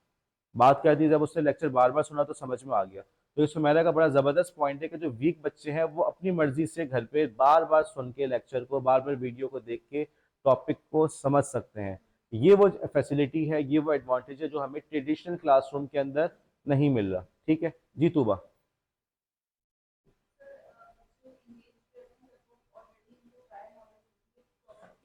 बात क्या थी, जब उसने लेक्चर बार बार सुना तो समझ में आ गया। तो इस सुमेरा का बड़ा जबरदस्त पॉइंट है कि जो वीक बच्चे हैं वो अपनी मर्जी से घर पे बार बार सुन के लेक्चर को, बार बार वीडियो को देख के टॉपिक को समझ सकते हैं। ये वो फैसिलिटी है, ये वो एडवांटेज है जो हमें ट्रेडिशनल क्लासरूम के अंदर नहीं मिल रहा। ठीक है जी तूबा।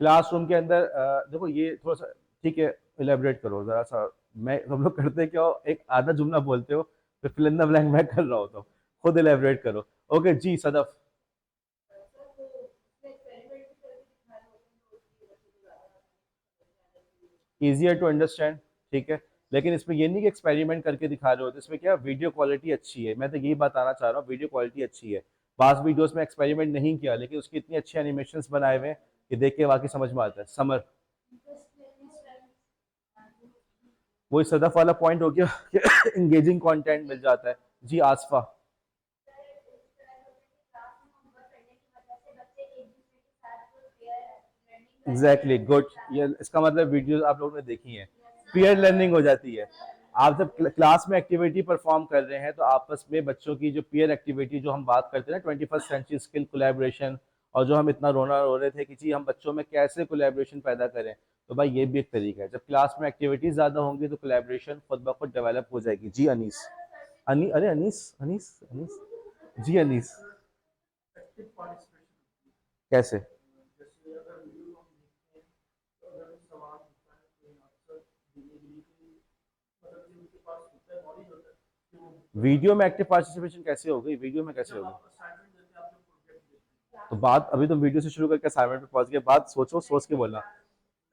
क्लासरूम के अंदर देखो ये थोड़ा सा, ठीक है, इलेबरेट करो जरा सा। मैं, हम लोग करते क्या हो, एक आधा जुमला बोलते हो, फिर फिल इन द ब्लैंक मैं कर रहा होता हूँ, खुद इलेबरेट करो। ओके जी सदफ। Easier to understand. ठीक है, लेकिन इसमें ये नहीं कि एक्सपेरिमेंट करके दिखा रहे होते, इसमें क्या वीडियो क्वालिटी अच्छी है, मैं तो यही बताना चाह रहा हूँ, वीडियो क्वालिटी अच्छी है। पास वीडियोस में एक्सपेरिमेंट नहीं किया, लेकिन उसकी इतनी अच्छी एनिमेशंस बनाए हुए हैं कि देख के वाकई समझ में आता है। समर, वही सदफ वाला पॉइंट हो गया कि एंगेजिंग कंटेंट मिल जाता है। जी आसफा। Exactly good. ये इसका मतलब वीडियोस आप लोगों ने देखी हैं, पीयर लर्निंग हो जाती है। आप जब क्लास में एक्टिविटी परफॉर्म कर रहे हैं तो आपस में बच्चों की जो पीयर एक्टिविटी, जो हम बात करते हैं ना 21st सेंचुरी स्किल कोलैबोरेशन, और जो हम इतना रोना रो रहे थे कि जी हम बच्चों में कैसे कोलैबोरेशन पैदा करें, तो भाई ये भी एक तरीका है। जब क्लास में एक्टिविटीज ज्यादा होंगी तो कोलैबोरेशन खुद ब खुद डेवलप हो जाएगी। जी अनीस। अरे अनीस, अनीस अनीस। जी अनीस। कैसे? वीडियो में एक्टिव पार्टिसिपेशन कैसे हो गई, वीडियो में कैसे हो गई? तो बात अभी तुम वीडियो से शुरू करके असाइनमेंट पे पहुंच गए, बात सोचो, सोच के बोलना।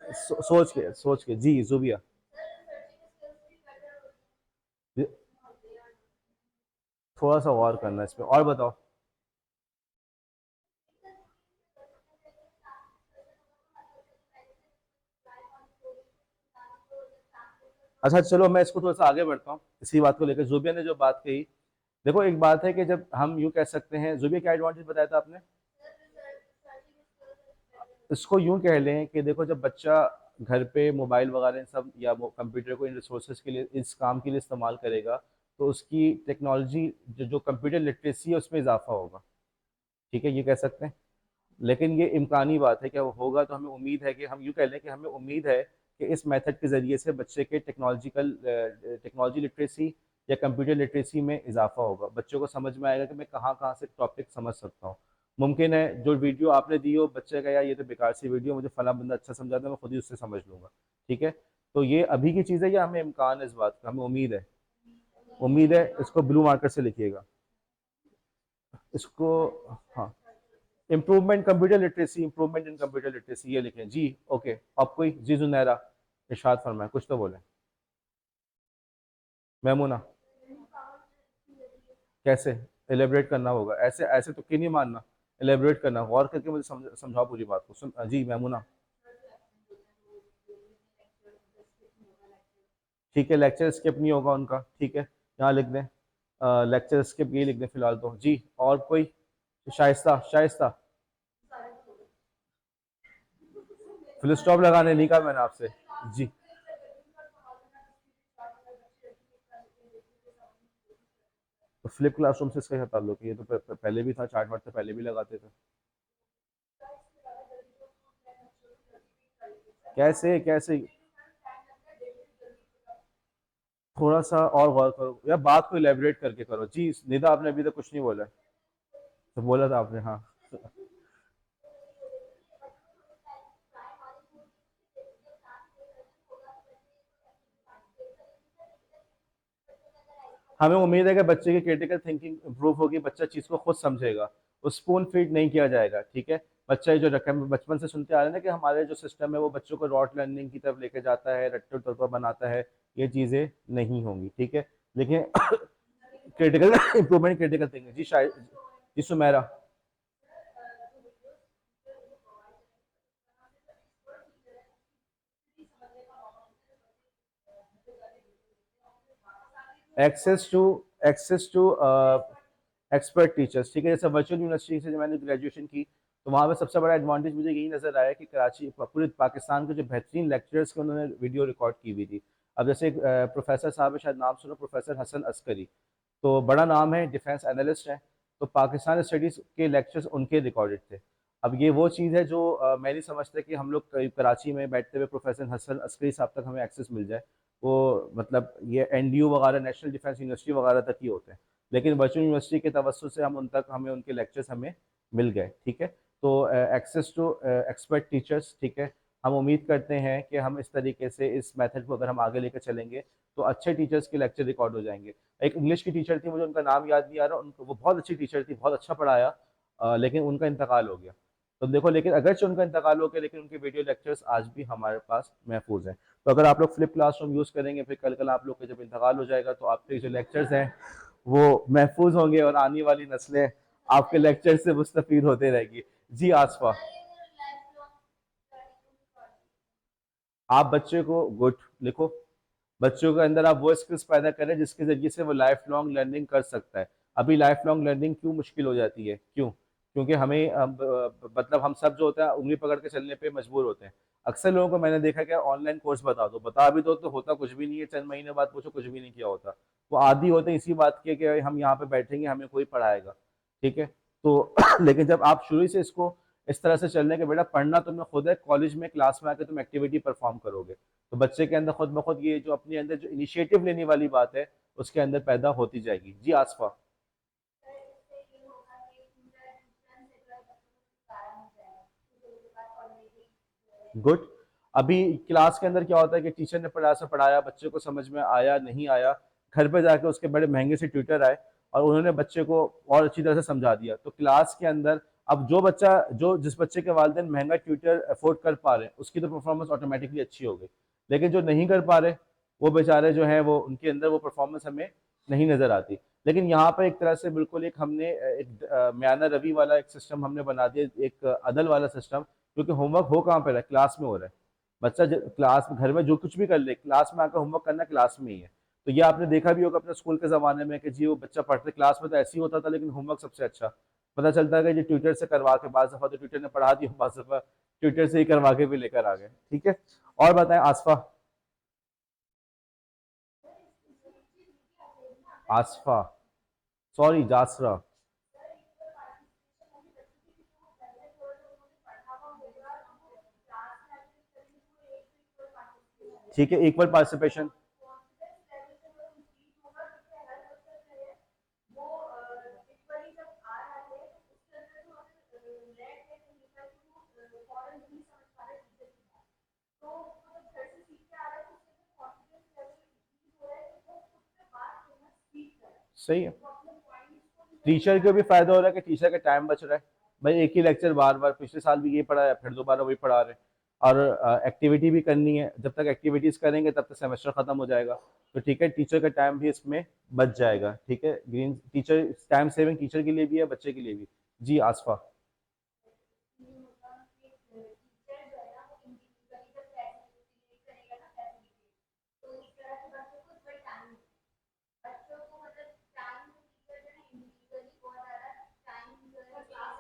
सोच के जी जुबिया। थोड़ा सा और करना है इसमें, और बताओ। अच्छा चलो, मैं इसको थोड़ा सा आगे बढ़ता हूँ इसी बात को लेकर, जुबिया ने जो बात कही। देखो एक बात है कि जब हम यूँ कह सकते हैं, जुबिया क्या एडवांटेज बताया था आपने? इसको यूं कह लें कि देखो, जब बच्चा घर पे मोबाइल वगैरह इन सब या वो कंप्यूटर को इन रिसोर्सेज के लिए, इस काम के लिए इस्तेमाल करेगा, तो उसकी टेक्नोलॉजी जो कंप्यूटर लिटरेसी है उसमें इजाफा होगा। ठीक है, ये कह सकते हैं। लेकिन ये इम्कानी बात है, क्या वो होगा? तो हमें उम्मीद है कि, हम यूँ कह लें कि हमें उम्मीद है कि इस मेथड के ज़रिए से बच्चे के टेक्नोलॉजी लिटरेसी या कंप्यूटर लिटरेसी में इजाफा होगा। बच्चों को समझ में आएगा कि मैं कहाँ कहाँ से टॉपिक समझ सकता हूँ। मुमकिन है जो वीडियो आपने दी हो, बच्चे का यार ये तो बेकार सी वीडियो, मुझे फला बंदा अच्छा समझाता है, मैं खुद ही उससे समझ लूंगा। ठीक है, तो ये अभी की चीज़ है या हमें इम्कान है इस बात का? हमें उम्मीद है। उम्मीद है, इसको ब्लू मार्कर से लिखिएगा इसको। हाँ, improvement computer literacy, improvement in computer literacy, ये लिखें जी। ओके, आप कोई जी जुनैरा इरशाद फरमाए, कुछ तो बोले। मैमूना, कैसे? एलेबरेट करना होगा, ऐसे ऐसे तो क्यों नहीं मानना, एलेबरेट करना, गौर करके मुझे समझाओ पूरी बात को। सुन जी मैमूना। ठीक है, लेक्चर स्किप नहीं होगा उनका। ठीक है, यहाँ लिख दें, लेक्चर स्किप ये लिख दें फिलहाल तो जी। और कोई? शाइस्ता, शाइस्ता। फुल स्टॉप लगाने नहीं कहा मैंने आपसे। जी, तो फ्लिप क्लासरूम से इसका क्या ताल्लुक है? ये तो पहले भी था, चार्ट वार्ट तो पहले भी लगाते थे। कैसे कैसे? थोड़ा सा और गौर करो या बात को इलेबोरेट करके करो। जी निदा, आपने अभी तक कुछ नहीं बोला। तो बोला था आपने, हाँ। हमें उम्मीद है कि बच्चे की क्रिटिकल थिंकिंग इंप्रूव होगी, बच्चा चीज़ को खुद समझेगा, वो स्पून फीड नहीं किया जाएगा, ठीक है। बच्चा ये जो रकम बचपन से सुनते आ रहे हैं ना कि हमारे जो सिस्टम है वो बच्चों को रॉट लर्निंग की तरफ लेके जाता है, रट्टू तत्व बनाता है, ये चीज़ें नहीं होंगी, ठीक है। लेकिन क्रिटिकल इंप्रूवमेंट, क्रिटिकल थिंकिंग। जी शायद, जी Sumera. Access to access to expert teachers, ठीक है। जैसे वर्चुअल यूनिवर्सिटी से जब मैंने ग्रेजुएशन की, तो वहाँ पे सबसे बड़ा एडवांटेज मुझे यही नज़र आया कि कराची, पूरे पाकिस्तान के जो बेहतरीन लेक्चरर्स के उन्होंने वीडियो रिकॉर्ड की हुई थी। अब जैसे एक प्रोफेसर साहब है, शायद नाम सुनो, प्रोफेसर हसन अस्करी, तो बड़ा नाम है, डिफेंस एनालिस्ट है। तो पाकिस्तान स्टडीज़ के लेक्चर्स उनके रिकॉर्डेड थे। अब ये वो चीज़ है जो मैं नहीं समझता कि हम लोग कराची में बैठते हुए प्रोफेसर हसन अस्करी साहब तक हमें एक्सेस मिल जाए। वो मतलब ये एनडीयू वगैरह, नेशनल डिफेंस यूनिवर्सिटी वगैरह तक ही होते हैं। लेकिन वर्चुअल यूनिवर्सिटी के तवज्जुह से हम उन तक, हमें उनके लेक्चर्स हमें मिल गए, ठीक है। तो एक्सेस टू एक्सपर्ट टीचर्स, ठीक है। हम उम्मीद करते हैं कि हम इस तरीके से इस मेथड को अगर हम आगे लेकर चलेंगे तो अच्छे टीचर्स के लेक्चर रिकॉर्ड हो जाएंगे। एक इंग्लिश की टीचर थी, मुझे उनका नाम याद नहीं आ रहा, उनको, वो बहुत अच्छी टीचर थी, बहुत अच्छा पढ़ाया, लेकिन उनका इंतकाल हो गया। तो देखो, लेकिन अगरचे उनका इंतकाल हो गया, लेकिन उनके वीडियो लेक्चर्स आज भी हमारे पास महफूज हैं। तो अगर आप लोग फ्लिप क्लासरूम यूज़ करेंगे, फिर कल कल आप लोग का जब इंतकाल हो जाएगा तो आपके जो लेक्चर्स हैं वो महफूज होंगे और आने वाली नस्लें आपके लेक्चर से मुस्तफीद होते रहेगी। जी आसफा, आप बच्चे को गुड लिखो, बच्चों के अंदर आप वो स्किल्स पैदा करें जिसके जरिए से वो लाइफ लॉन्ग लर्निंग कर सकता है। अभी लाइफ लॉन्ग लर्निंग क्यों मुश्किल हो जाती है, क्यों? क्योंकि हमें मतलब हम सब जो होता है उंगली पकड़ के चलने पे मजबूर होते हैं। अक्सर लोगों को मैंने देखा कि ऑनलाइन कोर्स बता दो, बता भी दो तो होता कुछ भी नहीं है, चंद महीने बाद पूछो कुछ भी नहीं किया होता। वो आदी होते हैं इसी बात के कि हम यहाँ पे बैठेंगे, हमें कोई पढ़ाएगा, ठीक है। तो लेकिन जब आप शुरू से इसको इस तरह से चलने के, बेटा पढ़ना तुम्हें खुद है, कॉलेज में क्लास में आकर तुम एक्टिविटी परफॉर्म करोगे, तो बच्चे के अंदर खुद ब खुद ये जो अपने अंदर जो इनिशिएटिव लेने वाली बात है उसके अंदर पैदा होती जाएगी। जी आसफा, गुड। अभी क्लास के अंदर क्या होता है कि टीचर ने पढ़ा से पढ़ाया, बच्चे को समझ में आया नहीं आया, घर पे जाके उसके बड़े महंगे से ट्यूटर आए और उन्होंने बच्चे को और अच्छी तरह से समझा दिया। तो क्लास के अंदर अब जो बच्चा, जो जिस बच्चे के वालिदैन महंगा ट्यूटर अफोर्ड कर पा रहे हैं उसकी तो परफॉर्मेंस ऑटोमेटिकली अच्छी हो गई। लेकिन जो नहीं कर पा रहे, वो बेचारे जो है, वो उनके अंदर वो परफॉर्मेंस हमें नहीं नजर आती। लेकिन यहाँ पर एक तरह से बिल्कुल एक हमने एक म्याना रवि वाला एक सिस्टम हमने बना दिया, एक अदल वाला सिस्टम, क्योंकि होमवर्क हो कहाँ पे रहा है, क्लास में हो रहा है। बच्चा क्लास में, घर में जो कुछ भी कर ले, क्लास में आकर होमवर्क करना क्लास में ही है। तो ये आपने देखा भी होगा अपने स्कूल के ज़माने में कि जी वो बच्चा पढ़ते क्लास में तो ऐसे ही होता था, लेकिन होमवर्क सबसे अच्छा। पता चलता है कि जी ट्विटर से करवा के, बाज़ दफ़ा तो ट्विटर ने पढ़ा दिया, बाज़ दफ़ा ट्विटर से ही करवा के भी लेकर आ गए, ठीक है। और बताएं आसफा, आसफा, सॉरी जासरा। ठीक है, इक्वल पार्टिसिपेशन। सही है, टीचर को भी फायदा हो रहा है कि टीचर का टाइम बच रहा है। भाई एक ही लेक्चर बार बार, पिछले साल भी ये पढ़ाया, फिर दोबारा वही पढ़ा रहे हैं। और एक्टिविटी भी करनी है, जब तक एक्टिविटीज करेंगे तब तक सेमेस्टर खत्म हो जाएगा। तो ठीक है, टीचर का टाइम भी इसमें बच जाएगा, ठीक है। Green teacher, time saving teacher के लिए भी है, बच्चे के लिए भी। जी आसफा,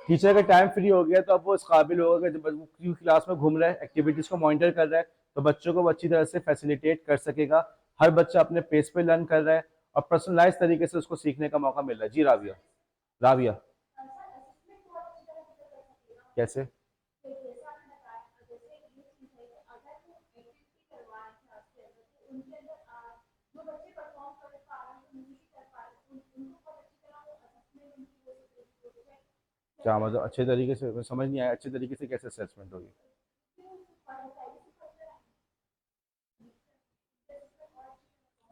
टीचर का टाइम फ्री हो गया तो अब वो इस काबिल होगा कि जब वो क्लास में घूम रहा है, एक्टिविटीज को मॉनिटर कर रहा है, तो बच्चों को वो अच्छी तरह से फैसिलिटेट कर सकेगा। हर बच्चा अपने पेस पे लर्न कर रहा है और पर्सनलाइज तरीके से उसको सीखने का मौका मिल रहा है। जी राविया, राविया कैसे? क्या मतलब अच्छे तरीके से? मैं समझ नहीं आया, अच्छे तरीके से कैसे असेसमेंट होगी?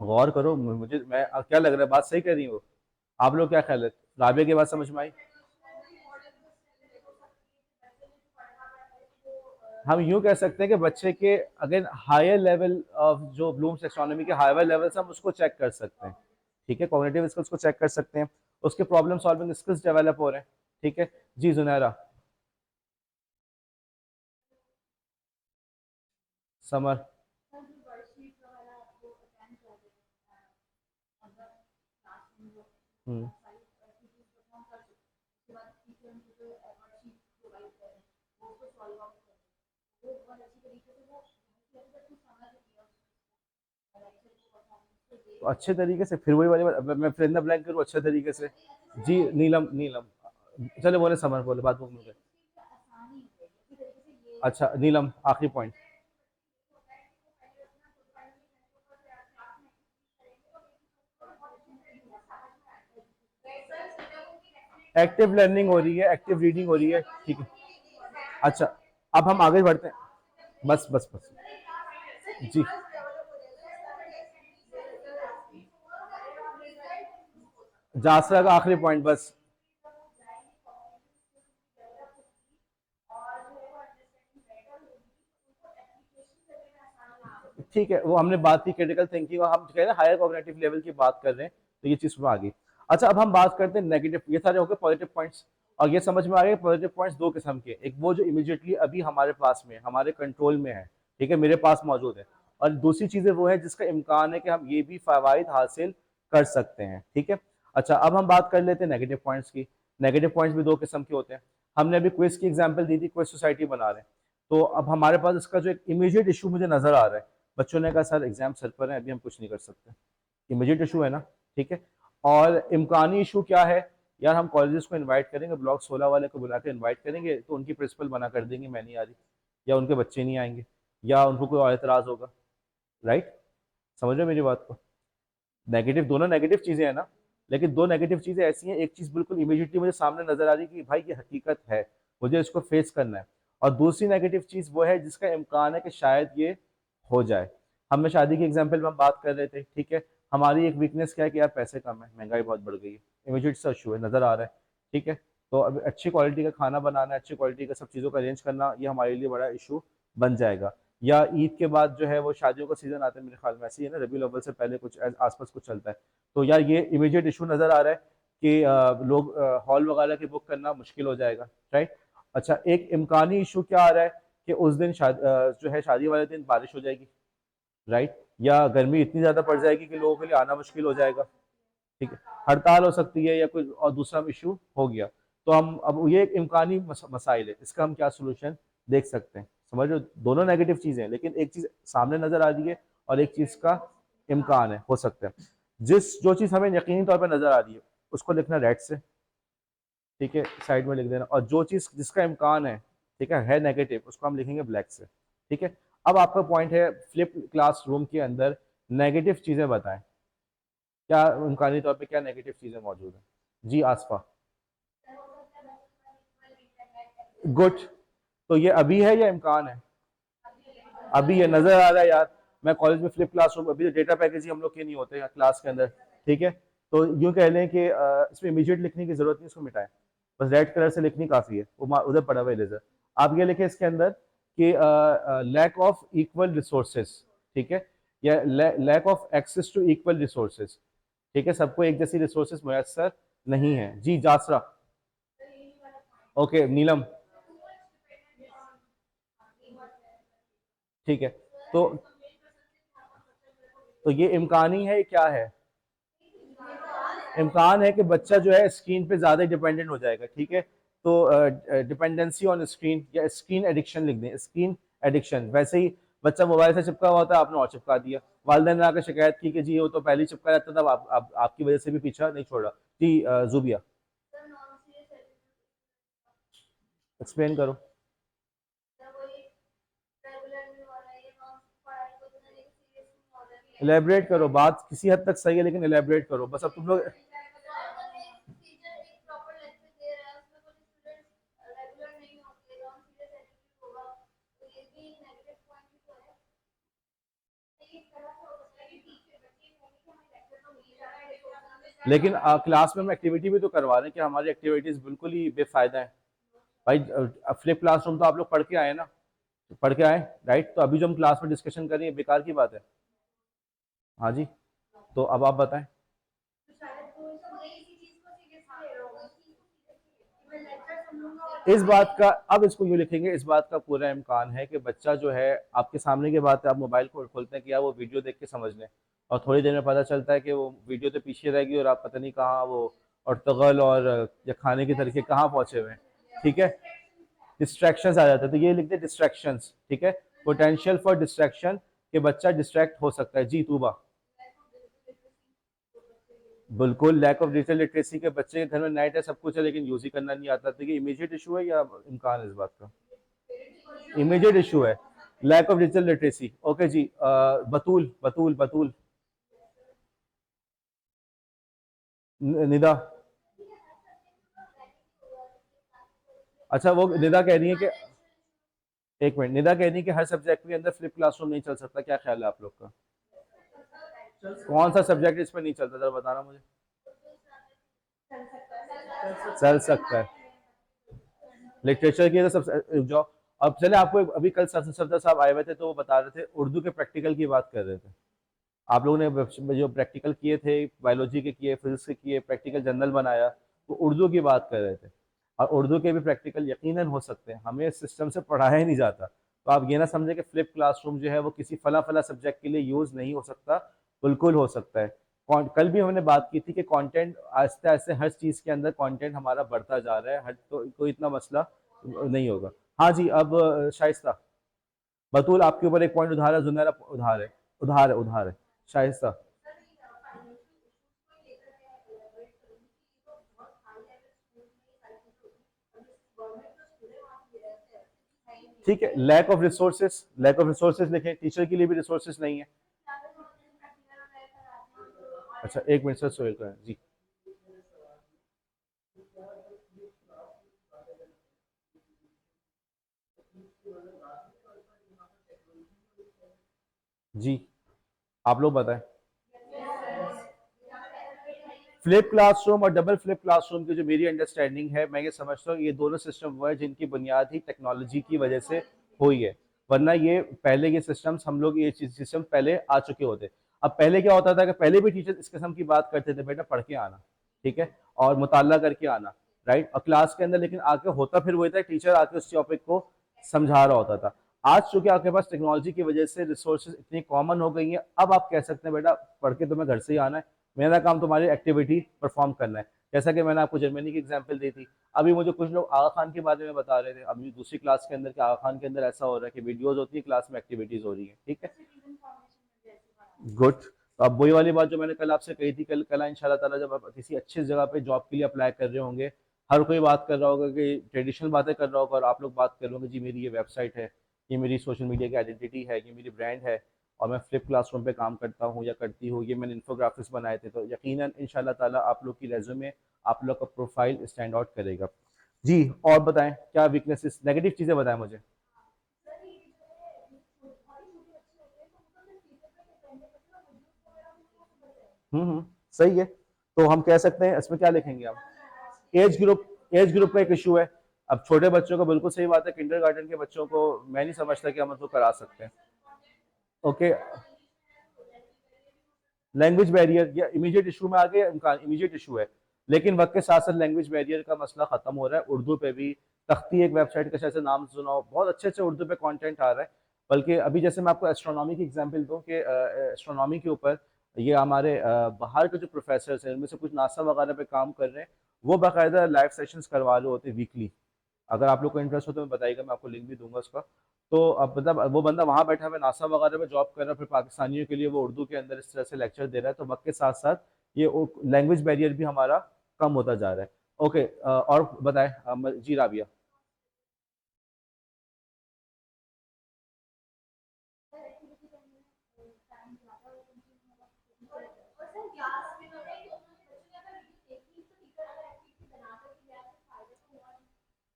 गौर करो, मुझे मैं क्या लग रहा है, बात सही कह रही हो? आप लोग क्या ख्याल है? राबिया की बात समझ में आई? हम यूं कह सकते हैं कि बच्चे के अगेन हायर लेवल ऑफ जो ब्लूम्स टैक्सोनॉमी के हायर लेवल से हम उसको चेक कर सकते हैं। ठीक है, कॉग्निटिव स्किल्स को चेक कर सकते हैं, उसके प्रॉब्लम सॉल्विंग स्किल्स डेवलप हो रहे हैं। ठीक है जी जुनैरा। समर। हम्म। तो अच्छे तरीके से फिर वही वाली बात, मैं फिर इन द ब्लैंक करूँ अच्छे तरीके से। जी नीलम, नीलम चले बोले, समर बोले, बात बोल मुझे। अच्छा नीलम, आखिरी पॉइंट। एक्टिव लर्निंग हो रही है, एक्टिव रीडिंग हो रही है, ठीक है। अच्छा, अब हम आगे बढ़ते हैं। बस बस बस। जी जासरा का आखिरी पॉइंट बस। ठीक है, वो हमने बात की क्रिटिकल थिंकिंग, और हम कह रहे हैं हायर कॉग्निटिव लेवल की बात कर रहे हैं, तो ये चीज में आ गई। अच्छा, अब हम बात करते हैं नेगेटिव। ये सारे हो गए पॉजिटिव पॉइंट्स, और ये समझ में आ गए पॉजिटिव पॉइंट्स दो किस्म के, एक वो जो इमीडिएटली अभी हमारे पास में हमारे कंट्रोल में है, ठीक है, मेरे पास मौजूद है, और दूसरी चीजें वो है जिसका इम्कान है कि हम ये भी फवायद हासिल कर सकते हैं। ठीक है। अच्छा, अब हम बात कर लेते हैं नेगेटिव पॉइंट्स की। नेगेटिव पॉइंट्स भी दो किस्म के होते हैं। हमने अभी क्विज की एग्जाम्पल दी थी, क्विज सोसाइटी बना रहे हैं, तो अब हमारे पास इसका जो एक इमीडिएट इशू मुझे नजर आ रहा है, बच्चों ने कहा सर एग्जाम सर पर है, अभी हम कुछ नहीं कर सकते। इमीडिएट इशू है ना? ठीक है। और इम्कानी इशू क्या है? यार हम कॉलेजेस को इनवाइट करेंगे, ब्लॉक 16 वाले को बुला के इनवाइट करेंगे, तो उनकी प्रिंसिपल मना कर देंगे मैं नहीं आ रही, या उनके बच्चे नहीं आएंगे, या उनको कोई और एतराज होगा। राइट? समझ रहे हो मेरी बात को? नेगेटिव, दोनों नेगेटिव चीजें हैं ना, लेकिन दो नेगेटिव चीजें ऐसी हैं, एक चीज बिल्कुल इमीडिएटली मुझे सामने नजर आ रही है कि भाई ये हकीकत है, मुझे इसको फेस करना है, और दूसरी नेगेटिव चीज वो है जिसका इम्कान है कि शायद ये हो जाए। हमने शादी की एग्जाम्पल में हम बात कर रहे थे, ठीक है, हमारी एक वीकनेस क्या है कि यार पैसे कम है, महंगाई बहुत बढ़ गई है, इमीडिएट सा इशू है, नजर आ रहा है। ठीक है, तो अब अच्छी क्वालिटी का खाना बनाना, अच्छी क्वालिटी का सब चीज़ों का अरेंज करना, ये हमारे लिए बड़ा इशू बन जाएगा। या ईद के बाद जो है वो शादियों का सीजन आता है, मेरे ख्याल में ऐसे ही है ना, रबी अव्वल से पहले कुछ आसपास कुछ चलता है, तो यार ये इमीडिएट इशू नजर आ रहा है कि लोग हॉल वगैरह की बुक करना मुश्किल हो जाएगा। राइट? अच्छा, एक इम्कानी इशू क्या आ रहा है कि उस दिन जो है शादी वाले दिन बारिश हो जाएगी। राइट? या गर्मी इतनी ज्यादा पड़ जाएगी कि लोगों के लिए आना मुश्किल हो जाएगा। ठीक है, हड़ताल हो सकती है, या कोई और दूसरा इशू हो गया। तो हम अब ये एक इम्कानी मसाइल है, इसका हम क्या सोल्यूशन देख सकते हैं? समझ लो, दोनों नेगेटिव चीजें हैं, लेकिन एक चीज सामने नजर आ रही है और एक चीज का इम्कान है, हो सकता है। जो चीज हमें यकीनी तौर पर नजर आ रही है उसको लिखना रेड से, ठीक है, साइड में लिख देना, और जो चीज जिसका इम्कान है, ठीक है नेगेटिव, उसको हम लिखेंगे ब्लैक से। ठीक है। अब आपका पॉइंट है फ्लिप क्लासरूम के अंदर नेगेटिव चीजें बताएं, क्या इम्कानी तौर पे क्या नेगेटिव चीजें मौजूद हैं? जी आसफा। गुड। तो ये अभी है या इम्कान है? अभी ये नजर आ रहा है यार। मैं कॉलेज में फ्लिप क्लासरूम, अभी डेटा पैकेज ही हम लोग के नहीं होते क्लास के अंदर। ठीक है, तो यूं कह लें कि इसमें इमीडिएट लिखने की जरूरत नहीं, इसको मिटाएं, बस रेड कलर से लिखनी काफी है, वो उधर पड़ा हुआ इरेजर। आप ये लिखें इसके अंदर कि लैक ऑफ इक्वल रिसोर्सेज, ठीक है, या lack of access to equal resources. ठीक है, सबको एक जैसी रिसोर्सेज मुयसर नहीं है। जी जासरा। ओके नीलम। ठीक है, तो ये इम्कानी है, क्या है? इम्कान है कि बच्चा जो है स्क्रीन पे ज्यादा डिपेंडेंट हो जाएगा। ठीक है, तो डिपेंडेंसी ऑन स्क्रीन या स्क्रीन एडिक्शन लिख दें, स्क्रीन एडिक्शन। वैसे ही बच्चा मोबाइल से चिपका हुआ था, आपने और चिपका दिया। वालिदैन ने आकर शिकायत की कि जी वो तो पहले ही चिपका रहता था, अब आपकी वजह से भी पीछा नहीं छोड़ा। जी जुबिया एक्सप्लेन करो। इलेबरेट करो, बात किसी हद तक सही है लेकिन इलेबरेट करो बस। अब तुम लोग लेकिन क्लास में हम एक्टिविटी भी तो करवा रहे हैं कि हमारी एक्टिविटीज बिल्कुल ही बेफायदा है भाई। फ्लिप क्लासरूम तो आप लोग पढ़ के आए ना, पढ़ के आए, राइट? तो अभी जो हम क्लास में डिस्कशन कर रहे हैं बेकार की बात है। हाँ जी, तो अब आप बताएं। इस बात का अब इसको यूँ लिखेंगे, इस बात का पूरा इम्कान है कि बच्चा जो है आपके सामने की बात है, आप मोबाइल को खोलते हैं कि यार वो वीडियो देख के समझ लें, और थोड़ी देर में पता चलता है कि वो वीडियो तो पीछे रह गई और आप पता नहीं कहाँ वो अर्तगल और या खाने के तरीके कहाँ पहुंचे हुए हैं। ठीक है, डिस्ट्रैक्शंस आ जाते हैं, तो ये लिखते हैं डिस्ट्रैक्शंस। ठीक है, पोटेंशियल फॉर डिस्ट्रैक्शन, कि बच्चा डिस्ट्रैक्ट हो सकता है। जी तूबा, बिल्कुल लैक ऑफ डिजिटल लिटरेसी के बच्चे के घर में नेट है, सब कुछ है, लेकिन यूज ही करना नहीं आता। तो ये इमीडिएट इशू है या इम्कान है इस बात का? इमीडिएट इशू है, lack of digital literacy. Okay जी, बतूल बतूल बतूल, निदा। अच्छा, वो निदा कह रही है कि, एक मिनट, निदा कह रही है कि हर सब्जेक्ट के अंदर फ्लिप क्लासरूम नहीं चल सकता, क्या ख्याल है आप लोग का? कौन सा सब्जेक्ट इसमें नहीं चलता, जरा बताना मुझे। चल सकता है, लिटरेचर की तो सबसे जो, अब चले आपको अभी कल सफदर साहब आए हुए थे तो वो बता रहे थे उर्दू के प्रैक्टिकल की बात कर रहे थे। आप लोगों ने जो प्रैक्टिकल किए थे, बायोलॉजी के किए, फिजिक्स के किए, प्रैक्टिकल जनरल बनाया, वो उर्दू की बात कर रहे थे। और उर्दू के भी प्रैक्टिकल यकीनन हो सकते हैं, हमें इस सिस्टम से पढ़ाया ही नहीं जाता। तो आप ये ना समझे कि फ्लिप क्लासरूम जो है वो किसी फला फला सब्जेक्ट के लिए यूज नहीं हो सकता, बिल्कुल हो सकता है। कल भी हमने बात की थी कि कंटेंट आहिस्ते आहिस्ते हर चीज के अंदर कंटेंट हमारा बढ़ता जा रहा है, हर तो कोई इतना मसला नहीं होगा। हाँ जी, अब शाइस्ता, बतूल आपके ऊपर एक पॉइंट उधार है, जुनैरा उधार है, उधार है, उधार है। शाइस्ता, ठीक है, lack of resources, lack of resources लिखें, टीचर के लिए भी रिसोर्सेज नहीं है। अच्छा एक मिनट सर, सोहेल करें जी। जी आप लोग बताएं। फ्लिप क्लासरूम और डबल फ्लिप क्लासरूम की जो मेरी अंडरस्टैंडिंग है, मैं ये समझता हूँ ये दोनों सिस्टम वो है जिनकी बुनियाद ही टेक्नोलॉजी की वजह से हुई है। वरना ये पहले ये सिस्टम्स हम लोग ये सिस्टम पहले आ चुके होते। अब पहले क्या होता था कि पहले भी टीचर इस किस्म की बात करते थे, बेटा पढ़ के आना, ठीक है, और मुताला करके आना, राइट, और क्लास के अंदर लेकिन आके होता फिर वही था, टीचर आके उस टॉपिक को समझा रहा होता था। आज चूंकि आपके पास टेक्नोलॉजी की वजह से रिसोर्सेज इतनी कॉमन हो गई हैं, अब आप कह सकते हैं बेटा पढ़ के तुम्हें घर से ही आना है, मेरा काम तुम्हारी एक्टिविटी परफॉर्म करना है। जैसा कि मैंने आपको जर्मनी की एग्जांपल दी थी। अभी मुझे कुछ लोग आगा खान के बारे में बता रहे थे, अभी दूसरी क्लास के अंदर कि आगा खान के अंदर ऐसा हो रहा है कि वीडियोज होती है, क्लास में एक्टिविटीज हो रही है। ठीक है, गुड। तो अब वही वाली बात जो मैंने कल आपसे कही थी, कल कल इंशाल्लाह ताला जब आप किसी अच्छी जगह पे जॉब के लिए अप्लाई कर रहे होंगे, हर कोई बात कर रहा होगा कि ट्रेडिशनल बातें कर रहा होगा, और आप लोग बात कर रहे होंगे जी मेरी ये वेबसाइट है, ये मेरी सोशल मीडिया की आइडेंटिटी है, ये मेरी ब्रांड है, और मैं फ्लिप क्लासरूम पे काम करता हूँ या करती हूँ, ये मैंने इन्फोग्राफिक्स बनाए थे। तो यकीनन इंशाल्लाह ताला आप लोग की रेज्यूमे, आप लोग का प्रोफाइल स्टैंड आउट करेगा। जी और बताएं क्या वीकनेसेस, नेगेटिव चीज़ें बताएं मुझे। सही है, तो हम कह सकते हैं इसमें क्या लिखेंगे हम, एज ग्रुप, एज ग्रुप का एक इशू है। अब छोटे बच्चों को बिल्कुल सही बात है, किंडरगार्टन के बच्चों को मैं नहीं समझता कि हम उनको करा सकते हैं। ओके, लैंग्वेज बैरियर या इमीडिएट इशू में आ गया, इम्कान इमीडिएट इशू है, लेकिन वक्त के साथ साथ लैंग्वेज बैरियर का मसला खत्म हो रहा है। उर्दू पे भी तख्ती एक वेबसाइट का शायद से नाम सुना हो, बहुत अच्छे अच्छे उर्दू पे कंटेंट आ रहा है। बल्कि अभी जैसे मैं आपको एस्ट्रोनॉमी की एग्जांपल दूं कि एस्ट्रोनॉमी के ऊपर ये हमारे बाहर के जो प्रोफेसर हैं उनमें से कुछ नासा वगैरह पे काम कर रहे हैं, वो बाकायदा लाइव सेशंस करवा रहे होते वीकली। अगर आप लोग को इंटरेस्ट हो तो मैं बताइएगा, मैं आपको लिंक भी दूंगा उसका। तो अब मतलब वो बंदा वहां बैठा हुआ है, नासा वगैरह में जॉब कर रहा है, फिर पाकिस्तानियों के लिए वो उर्दू के अंदर इस तरह से लेक्चर दे रहा है, तो वक्त के साथ साथ ये लैंग्वेज बैरियर भी हमारा कम होता जा रहा है। ओके, और बताएं जी राबिया।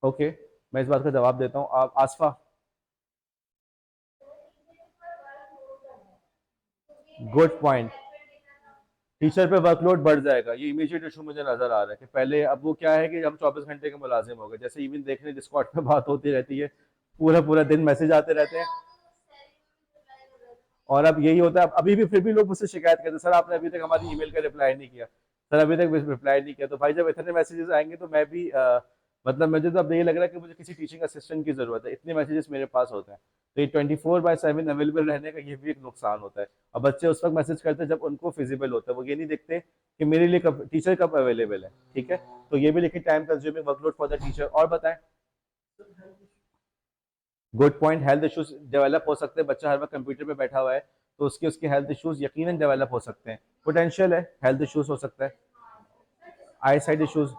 ओके, मैं इस बात का जवाब देता हूँ। आप आसफा। Good point. टीचर पे वर्कलोड बढ़ जाएगा, ये इमीडिएट इशू मुझे नजर आ रहा है कि पहले, अब वो क्या है कि हम 24 घंटे के मुलाजिम हो गए, जैसे इवन देखने डिस्कॉर्ड पे बात होती रहती है, पूरा पूरा दिन मैसेज आते रहते हैं। और अब यही होता है, अभी भी फिर भी लोग मुझसे शिकायत करते हैं, सर आपने अभी तक हमारी ईमेल का रिप्लाई नहीं किया, सर अभी तक रिप्लाई नहीं किया। तो भाई जब इतने मैसेजेस आएंगे तो मैं भी मतलब मुझे तो अब ये लग रहा है कि मुझे किसी टीचिंग असिस्टेंट की जरूरत है, इतने मैसेजेस मेरे पास होते हैं। तो ये 24/7 अवेलेबल रहने का ये भी एक नुकसान होता है। और बच्चे उस वक्त मैसेज करते हैं जब उनको फिजिबल होता है, वो ये नहीं देखते कि मेरे लिए कब टीचर कब अवेलेबल है। ठीक है, तो ये भी लिखिए, time consuming workload for the teacher. और बताएं। Good point. Health issues develop हो सकते हैं, बच्चा हर वक्त कंप्यूटर पे बैठा हुआ है, तो उसके हेल्थ इश्यूज यकीनन डेवलप हो सकते हैं, पोटेंशियल है, हेल्थ इश्यूज हो सकता है, आई साइड इश्यूज।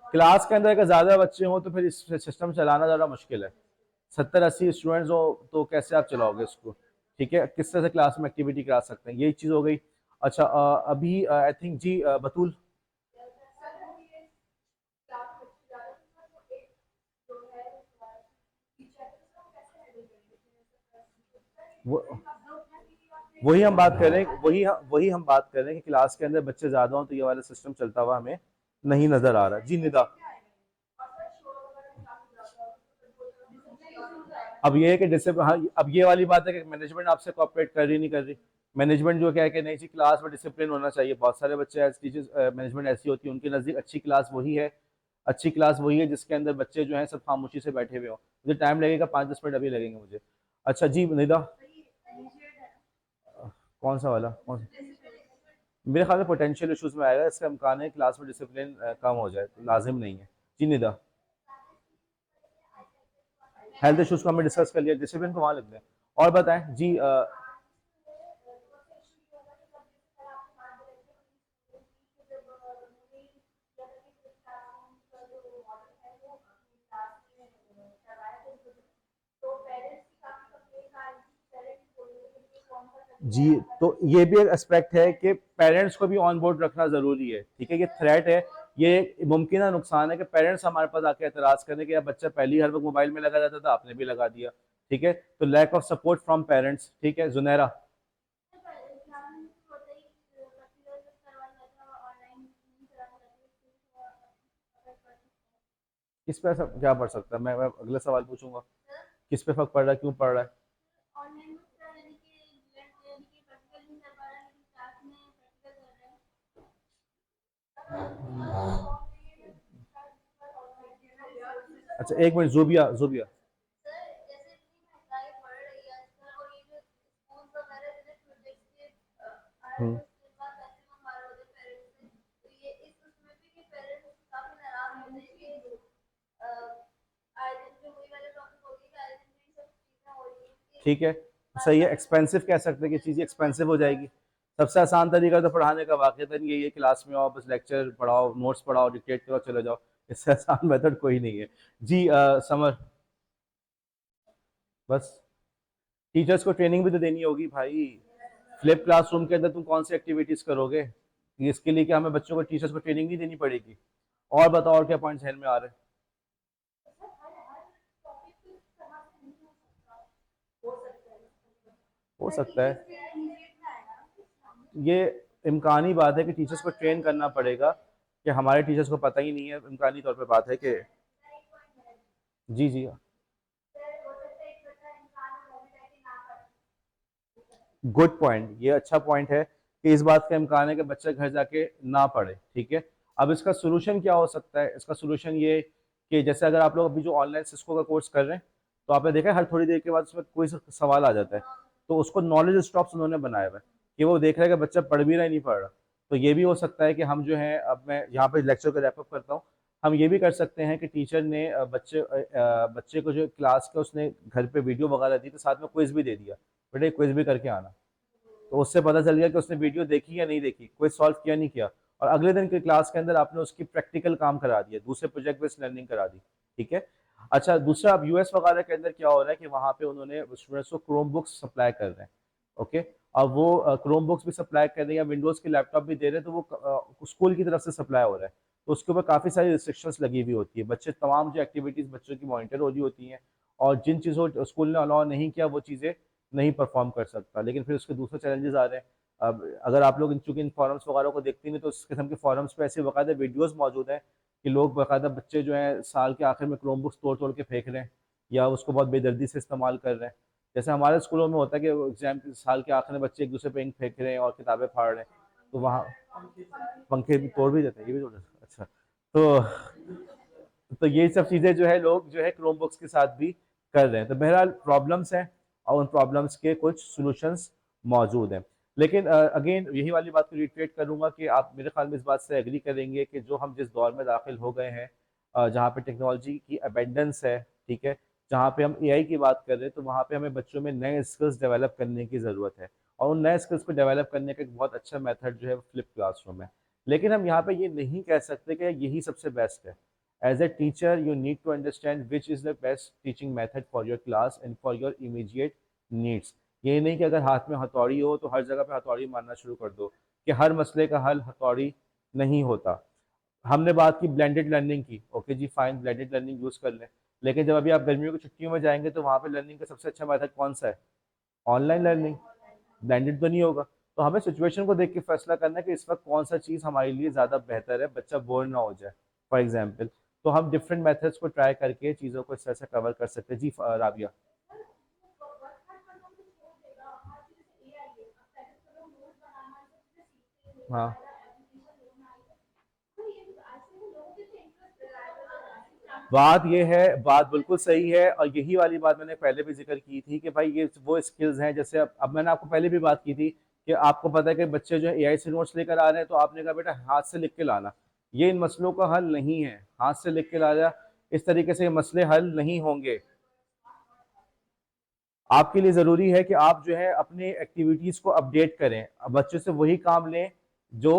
क्लास के अंदर अगर ज्यादा बच्चे हों तो फिर इस सिस्टम चलाना ज्यादा मुश्किल है। 70-80 स्टूडेंट्स हो तो कैसे आप चलाओगे इसको? ठीक है, किस तरह से क्लास में एक्टिविटी करा सकते हैं, ये चीज हो गई। अच्छा, अभी आई थिंक जी बतूल। वो वही हम बात कर रहे हैं, वही हम बात कर रहे हैं कि क्लास के अंदर बच्चे ज्यादा हों तो ये वाला सिस्टम चलता हुआ हमें नहीं नजर आ रहा। जी निदा। अब ये है कि जैसे हाँ, अब ये वाली बात है कि मैनेजमेंट आपसे कोऑपरेट कर रही नहीं कर रही। मैनेजमेंट जो क्या है कि नहीं जी, क्लास में डिसिप्लिन होना चाहिए, बहुत सारे बच्चे एज टीचर्स, मैनेजमेंट ऐसी होती है उनके नजदीक अच्छी क्लास वही है, अच्छी क्लास वही है जिसके अंदर बच्चे जो हैं सब खामोशी से बैठे हुए हों। मुझे टाइम लगेगा, 5-10 मिनट अभी लगेंगे मुझे। अच्छा जी निदा। कौन सा वाला, कौन सा? मेरे ख्याल में पोटेंशियल इश्यूज में आएगा, इसका इम्कान है क्लास में डिसिप्लिन कम हो जाए, तो लाजिम नहीं है। जी निदा। हेल्थ इश्यूज को हमने डिस्कस कर लिया, डिसिप्लिन को वहां लिख दें। और बताएं जी जी, तो ये भी एक एस्पेक्ट है कि पेरेंट्स को भी ऑन बोर्ड रखना जरूरी है। ठीक है, ये थ्रेट है, ये मुमकिन नुकसान है कि पेरेंट्स हमारे पास आके एतराज करने के, या बच्चा पहली हर वक्त मोबाइल में लगा रहता था, आपने भी लगा दिया। ठीक है, तो lack of support from parents. ठीक है जुनैरा। किस पे क्या पड़ सकता है? मैं अगला सवाल पूछूंगा, किस पे फर्क पड़ रहा है, क्यों पड़ रहा है? अच्छा एक मिनट, जुबिया जुबिया। हम्म। ठीक है, सही है, एक्सपेंसिव कह सकते हैं कि चीज़ें एक्सपेंसिव हो जाएगी। सबसे आसान तरीका तो पढ़ाने का वाकई यही है, क्लास में आओ, बस लेक्चर पढ़ाओ, नोट्स पढ़ाओ, डिक्टेट करो, चले जाओ। इससे आसान मेथड कोई नहीं है। जी समर। बस टीचर्स को ट्रेनिंग भी तो देनी होगी भाई। फ्लिप क्लासरूम के अंदर तुम कौन सी एक्टिविटीज करोगे? इसके लिए क्या हमें बच्चों को, टीचर्स को ट्रेनिंग नहीं देनी पड़ेगी? और बताओ, और क्या पॉइंट जहन में आ रहे हैं? हो सकता है, ये इम्कानी बात है कि टीचर्स को ट्रेन करना पड़ेगा, कि हमारे टीचर्स को पता ही नहीं है, इम्कानी तौर पे बात है कि जी जी। गुड पॉइंट, ये अच्छा पॉइंट है कि इस बात का इम्कान है कि बच्चा घर जाके ना पढ़े। ठीक है, अब इसका सोल्यूशन क्या हो सकता है? इसका सोल्यूशन ये कि जैसे अगर आप लोग अभी जो ऑनलाइन सिस्को का कोर्स कर रहे हैं, तो आपने देखा है हर थोड़ी देर के बाद उसमें कोई सवाल आ जाता है, तो उसको नॉलेज स्टॉप्स उन्होंने बनाया हुआ है, कि वो देख रहा है कि बच्चा पढ़ भी रहा है नहीं पढ़ रहा। तो ये भी हो सकता है कि हम जो है, अब मैं यहाँ पे लेक्चर को रैप अप करता हूँ, हम ये भी कर सकते हैं कि टीचर ने बच्चे को जो क्लास का उसने घर पे वीडियो वगैरह दी तो साथ में क्विज भी दे दिया, बेटे क्विज भी करके आना। तो उससे पता चल गया कि उसने वीडियो देखी या नहीं देखी, कोई सॉल्व किया नहीं किया, और अगले दिन की क्लास के अंदर आपने उसकी प्रैक्टिकल काम करा दिया, दूसरे प्रोजेक्ट बेस्ड लर्निंग करा दी। ठीक है। अच्छा, दूसरा, अब यूएस वगैरह के अंदर क्या हो रहा है कि वहाँ पे उन्होंने स्टूडेंट्स को क्रोम बुक्स सप्लाई कर रहे हैं। ओके। अब वो क्रोम बुक्स भी सप्लाई कर रहे हैं या विंडोज के लैपटॉप भी दे रहे हैं, तो वो स्कूल की तरफ से सप्लाई हो रहा है। तो उसके ऊपर काफ़ी सारी रिस्ट्रिक्शंस लगी हुई होती है, बच्चे तमाम जो एक्टिविटीज़ बच्चों की मॉनिटर हो रही होती हैं, और जिन चीज़ों स्कूल ने अलाउ नहीं किया वो चीज़ें नहीं परफॉर्म कर सकता। लेकिन फिर उसके दूसरे चैलेंजेस आ रहे हैं। अब अगर आप लोग चूंकि इन फॉरम्स वगैरह को देखते हैं तो इस किस्म के फॉरम्स पे ऐसे बाकायदा वीडियोस मौजूद हैं कि लोग बाकायदा, बच्चे जो हैं साल के आखिर में क्रोम बुक्स तोड़ तोड़ के फेंक रहे हैं या उसको बहुत बेदर्दी से इस्तेमाल कर रहे हैं। जैसे हमारे स्कूलों में होता है कि एग्जाम साल के आखिर में बच्चे एक दूसरे पे इंक फेंक रहे हैं और किताबें फाड़ रहे हैं, तो वहाँ पंखे भी तोड़ भी देते हैं, ये भी तोड़ देते हैं। अच्छा। तो ये सब चीज़ें जो है लोग जो है क्रोम बुक्स के साथ भी कर रहे हैं। तो बहरहाल प्रॉब्लम्स हैं और उन प्रॉब्लम्स के कुछ सॉल्यूशंस मौजूद हैं। लेकिन अगेन यही वाली बात को रिट्रेट करूंगा कि आप मेरे ख्याल में इस बात से एग्री करेंगे कि जो हम जिस दौर में दाखिल हो गए हैं, जहाँ पे टेक्नोलॉजी की अबेंडेंस है, ठीक है, जहाँ पे हम एआई की बात कर रहे हैं, तो वहाँ पे हमें बच्चों में नए स्किल्स डेवलप करने की ज़रूरत है। और उन नए स्किल्स को डेवलप करने का एक बहुत अच्छा मेथड जो है फ्लिप क्लासरूम है। लेकिन हम यहाँ पे ये नहीं कह सकते कि यही सबसे बेस्ट है। As a teacher, you need to understand which is the best teaching method for your class and for your immediate needs. ये नहीं कि अगर हाथ में हथौड़ी हो तो हर जगह पे हथौड़ी मारना शुरू कर दो, कि हर मसले का हल हथौड़ी नहीं होता। हमने बात की ब्लेंडेड लर्निंग की, ओके जी फाइन, ब्लेंडेड लर्निंग यूज कर लें। लेकिन जब अभी आप गर्मियों की छुट्टियों में जाएंगे तो वहाँ पे लर्निंग का सबसे अच्छा मेथड कौन सा है? Online learning. ब्लेंडेड तो नहीं होगा। तो हमें सिचुएशन को देख के फैसला करना है कि इस वक्त कौन सा चीज़ हमारे लिए ज़्यादा बेहतर है, बच्चा बोर ना हो जाए, फॉर एग्जाम्पल। तो हम डिफरेंट मेथड्स को ट्राई करके चीज़ों को इस तरह से कवर कर सकते हैं। जी राबिया। हाँ, बात ये है, बात बिल्कुल सही है, और यही वाली बात मैंने पहले भी जिक्र की थी कि भाई ये वो स्किल्स हैं। जैसे अब मैंने आपको पहले भी बात की थी कि आपको पता है कि बच्चे जो है एआई से नोट्स लेकर आ रहे हैं, तो आपने कहा बेटा हाथ से लिख के लाना। ये इन मसलों का हल नहीं है, हाथ से लिख के लाया इस तरीके से ये मसले हल नहीं होंगे। आपके लिए ज़रूरी है कि आप जो है अपने एक्टिविटीज़ को अपडेट करें, बच्चों से वही काम लें जो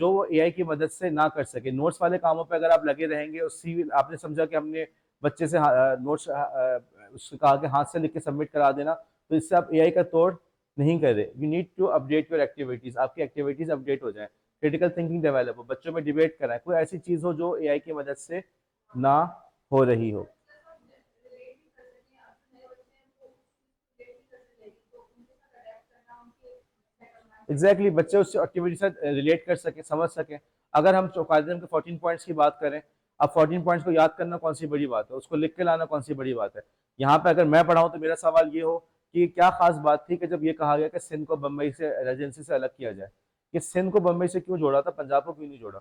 वो एआई की मदद से ना कर सके। नोट्स वाले कामों पे अगर आप लगे रहेंगे, उसी आपने समझा कि हमने बच्चे से नोट्स उससे कहा कि हाथ से लिख के सबमिट करा देना, तो इससे आप एआई का तोड़ नहीं कर रहे। You need to update your activities, आपकी एक्टिविटीज़ अपडेट हो जाए, क्रिटिकल थिंकिंग डेवलप हो, बच्चों में डिबेट कराएं, कोई ऐसी चीज़ हो जो एआई की मदद से ना हो रही हो। एग्जैक्टली exactly, बच्चे उस एक्टिविटी से रिलेट कर सके, समझ सके। अगर हम कायदे के 14 पॉइंट्स की बात करें, अब 14 पॉइंट्स को याद करना कौन सी बड़ी बात है, उसको लिख के लाना कौन सी बड़ी बात है। यहाँ पे अगर मैं पढ़ाऊँ तो मेरा सवाल ये हो कि क्या खास बात थी कि जब ये कहा गया कि सिंध को बम्बई से रेजेंसी से अलग किया जाए, कि सिंध को बम्बई से क्यों जोड़ा था, पंजाब को क्यों नहीं जोड़ा?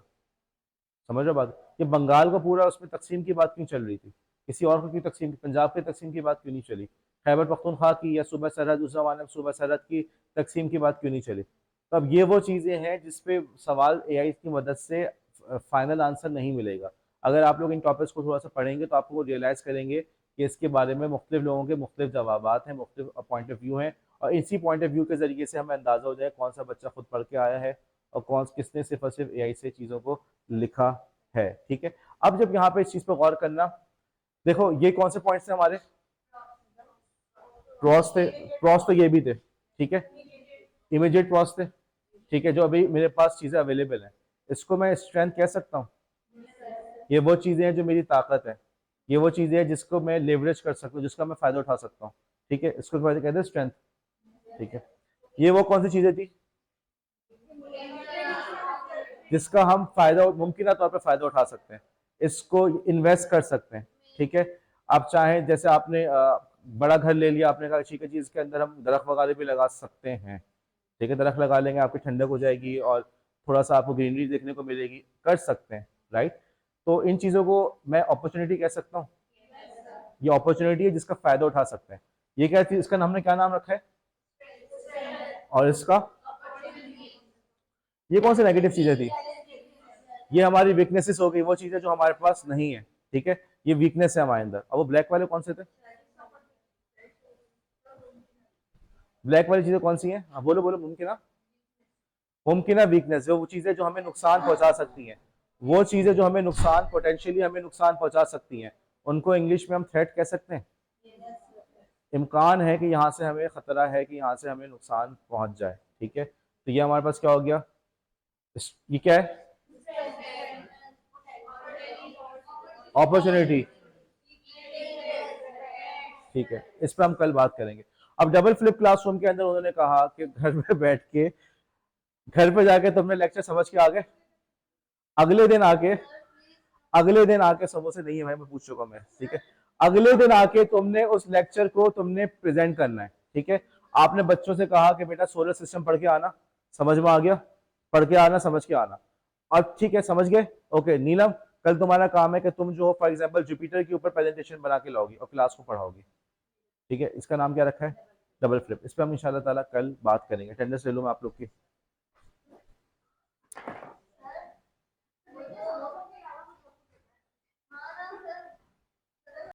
समझ रहे हो बात? कि बंगाल को पूरा उसमें तकसीम की बात क्यों चल रही थी, किसी और को क्यों तकसीम, पंजाब की तकसीम की बात क्यों नहीं चली? खैबर पख्तूनख्वा की या सूबा सरहद, उस जमाने में सूबा सरहद की तकसीम की बात क्यों नहीं चली? तो अब ये वो चीज़ें हैं जिसपे सवाल एआई की मदद से फाइनल आंसर नहीं मिलेगा। अगर आप लोग इन टॉपिक्स को थोड़ा सा पढ़ेंगे तो आपको रियलाइज करेंगे कि इसके बारे में मुख्तलिफ लोगों के मुख्तलिफ जवाबात हैं, मुख्तलिफ पॉइंट ऑफ व्यू हैं, और इसी पॉइंट ऑफ व्यू के जरिए से हमें अंदाजा हो जाए कौन सा बच्चा खुद पढ़ के आया है और कौन किसने सिर्फ और सिर्फ एआई से चीज़ों को लिखा है। ठीक है। अब जब यहाँ पे इस चीज़ पर गौर करना, देखो ये कौन से पॉइंट्स थे हमारे? क्रॉस थे, क्रॉस तो ये भी थे, ठीक है, इमीडिएट क्रॉस थे, ठीक है, जो अभी मेरे पास चीज़ें अवेलेबल हैं, इसको मैं स्ट्रेंथ कह सकता हूँ। ये वो चीज़ें हैं जो मेरी ताकत है, ये वो चीज़ें हैं जिसको मैं लेवरेज कर सकता हूँ, जिसका मैं फ़ायदा उठा सकता हूँ। ठीक है, इसको कहते हैं स्ट्रेंथ। ठीक है। ये वो कौन सी चीज़ें थी जिसका हम फ़ायदा मुमकिन तौर पर फ़ायदा उठा सकते हैं, इसको इन्वेस्ट कर सकते हैं। ठीक है। आप चाहें, जैसे आपने बड़ा घर ले लिया, आपने कहा ठीक है जी इसके अंदर हम दरख्त वगैरह भी लगा सकते हैं। ठीक है, दरख्त लगा लेंगे, आपकी ठंडक हो जाएगी और थोड़ा सा आपको ग्रीनरी देखने को मिलेगी, कर सकते हैं, राइट? तो इन चीज़ों को मैं अपॉर्चुनिटी कह सकता हूँ। ये अपॉर्चुनिटी है जिसका फायदा उठा सकते हैं। ये क्या चीज, इसका हमने क्या नाम रखा है? और इसका, ये कौन सी नेगेटिव चीजें थी? ये हमारी वीकनेसेस हो गई, वो चीजें जो हमारे पास नहीं है, ठीक है, ये वीकनेस है हमारे अंदर। अब वो ब्लैक वाले कौन से थे, ब्लैक वाली चीजें कौन सी हैं, हाँ बोलो बोलो, मुमकिन वीकनेस, जो वो चीजें जो हमें नुकसान पहुंचा सकती हैं, वो चीजें जो हमें नुकसान, पोटेंशियली हमें नुकसान पहुंचा सकती हैं, उनको इंग्लिश में हम थ्रेट कह सकते हैं। इम्कान है कि यहाँ से हमें खतरा है कि यहाँ से हमें नुकसान पहुंच जाए, ठीक है। तो ये हमारे पास क्या हो गया, ये क्या है, अपॉर्चुनिटी, ठीक है, इस पर हम कल बात करेंगे। अब डबल फ्लिप क्लासरूम के अंदर उन्होंने कहा कि घर में बैठ के, घर पे जाके तुमने लेक्चर समझ के आ गए, अगले दिन आके, अगले दिन आके समोसे नहीं है भाई, मैं पूछ चुका मैं, ठीक है, अगले दिन आके तुमने उस लेक्चर को तुमने प्रेजेंट करना है, ठीक है। आपने बच्चों से कहा कि बेटा सोलर सिस्टम पढ़ के आना, समझ में आ गया, पढ़ के आना, समझ के आना, और ठीक है समझ गए, ओके। नीलम, कल तुम्हारा काम है कि तुम जो फॉर एग्जांपल जुपिटर के ऊपर प्रेजेंटेशन बना के लाओगी और क्लास को पढ़ाओगी, ठीक है। इसका नाम क्या रखा है, डबल फ्लिप। इस पर हम इंशाल्लाह ताला कल बात करेंगे। अटेंडेंस ले लो मैं आप लोग की।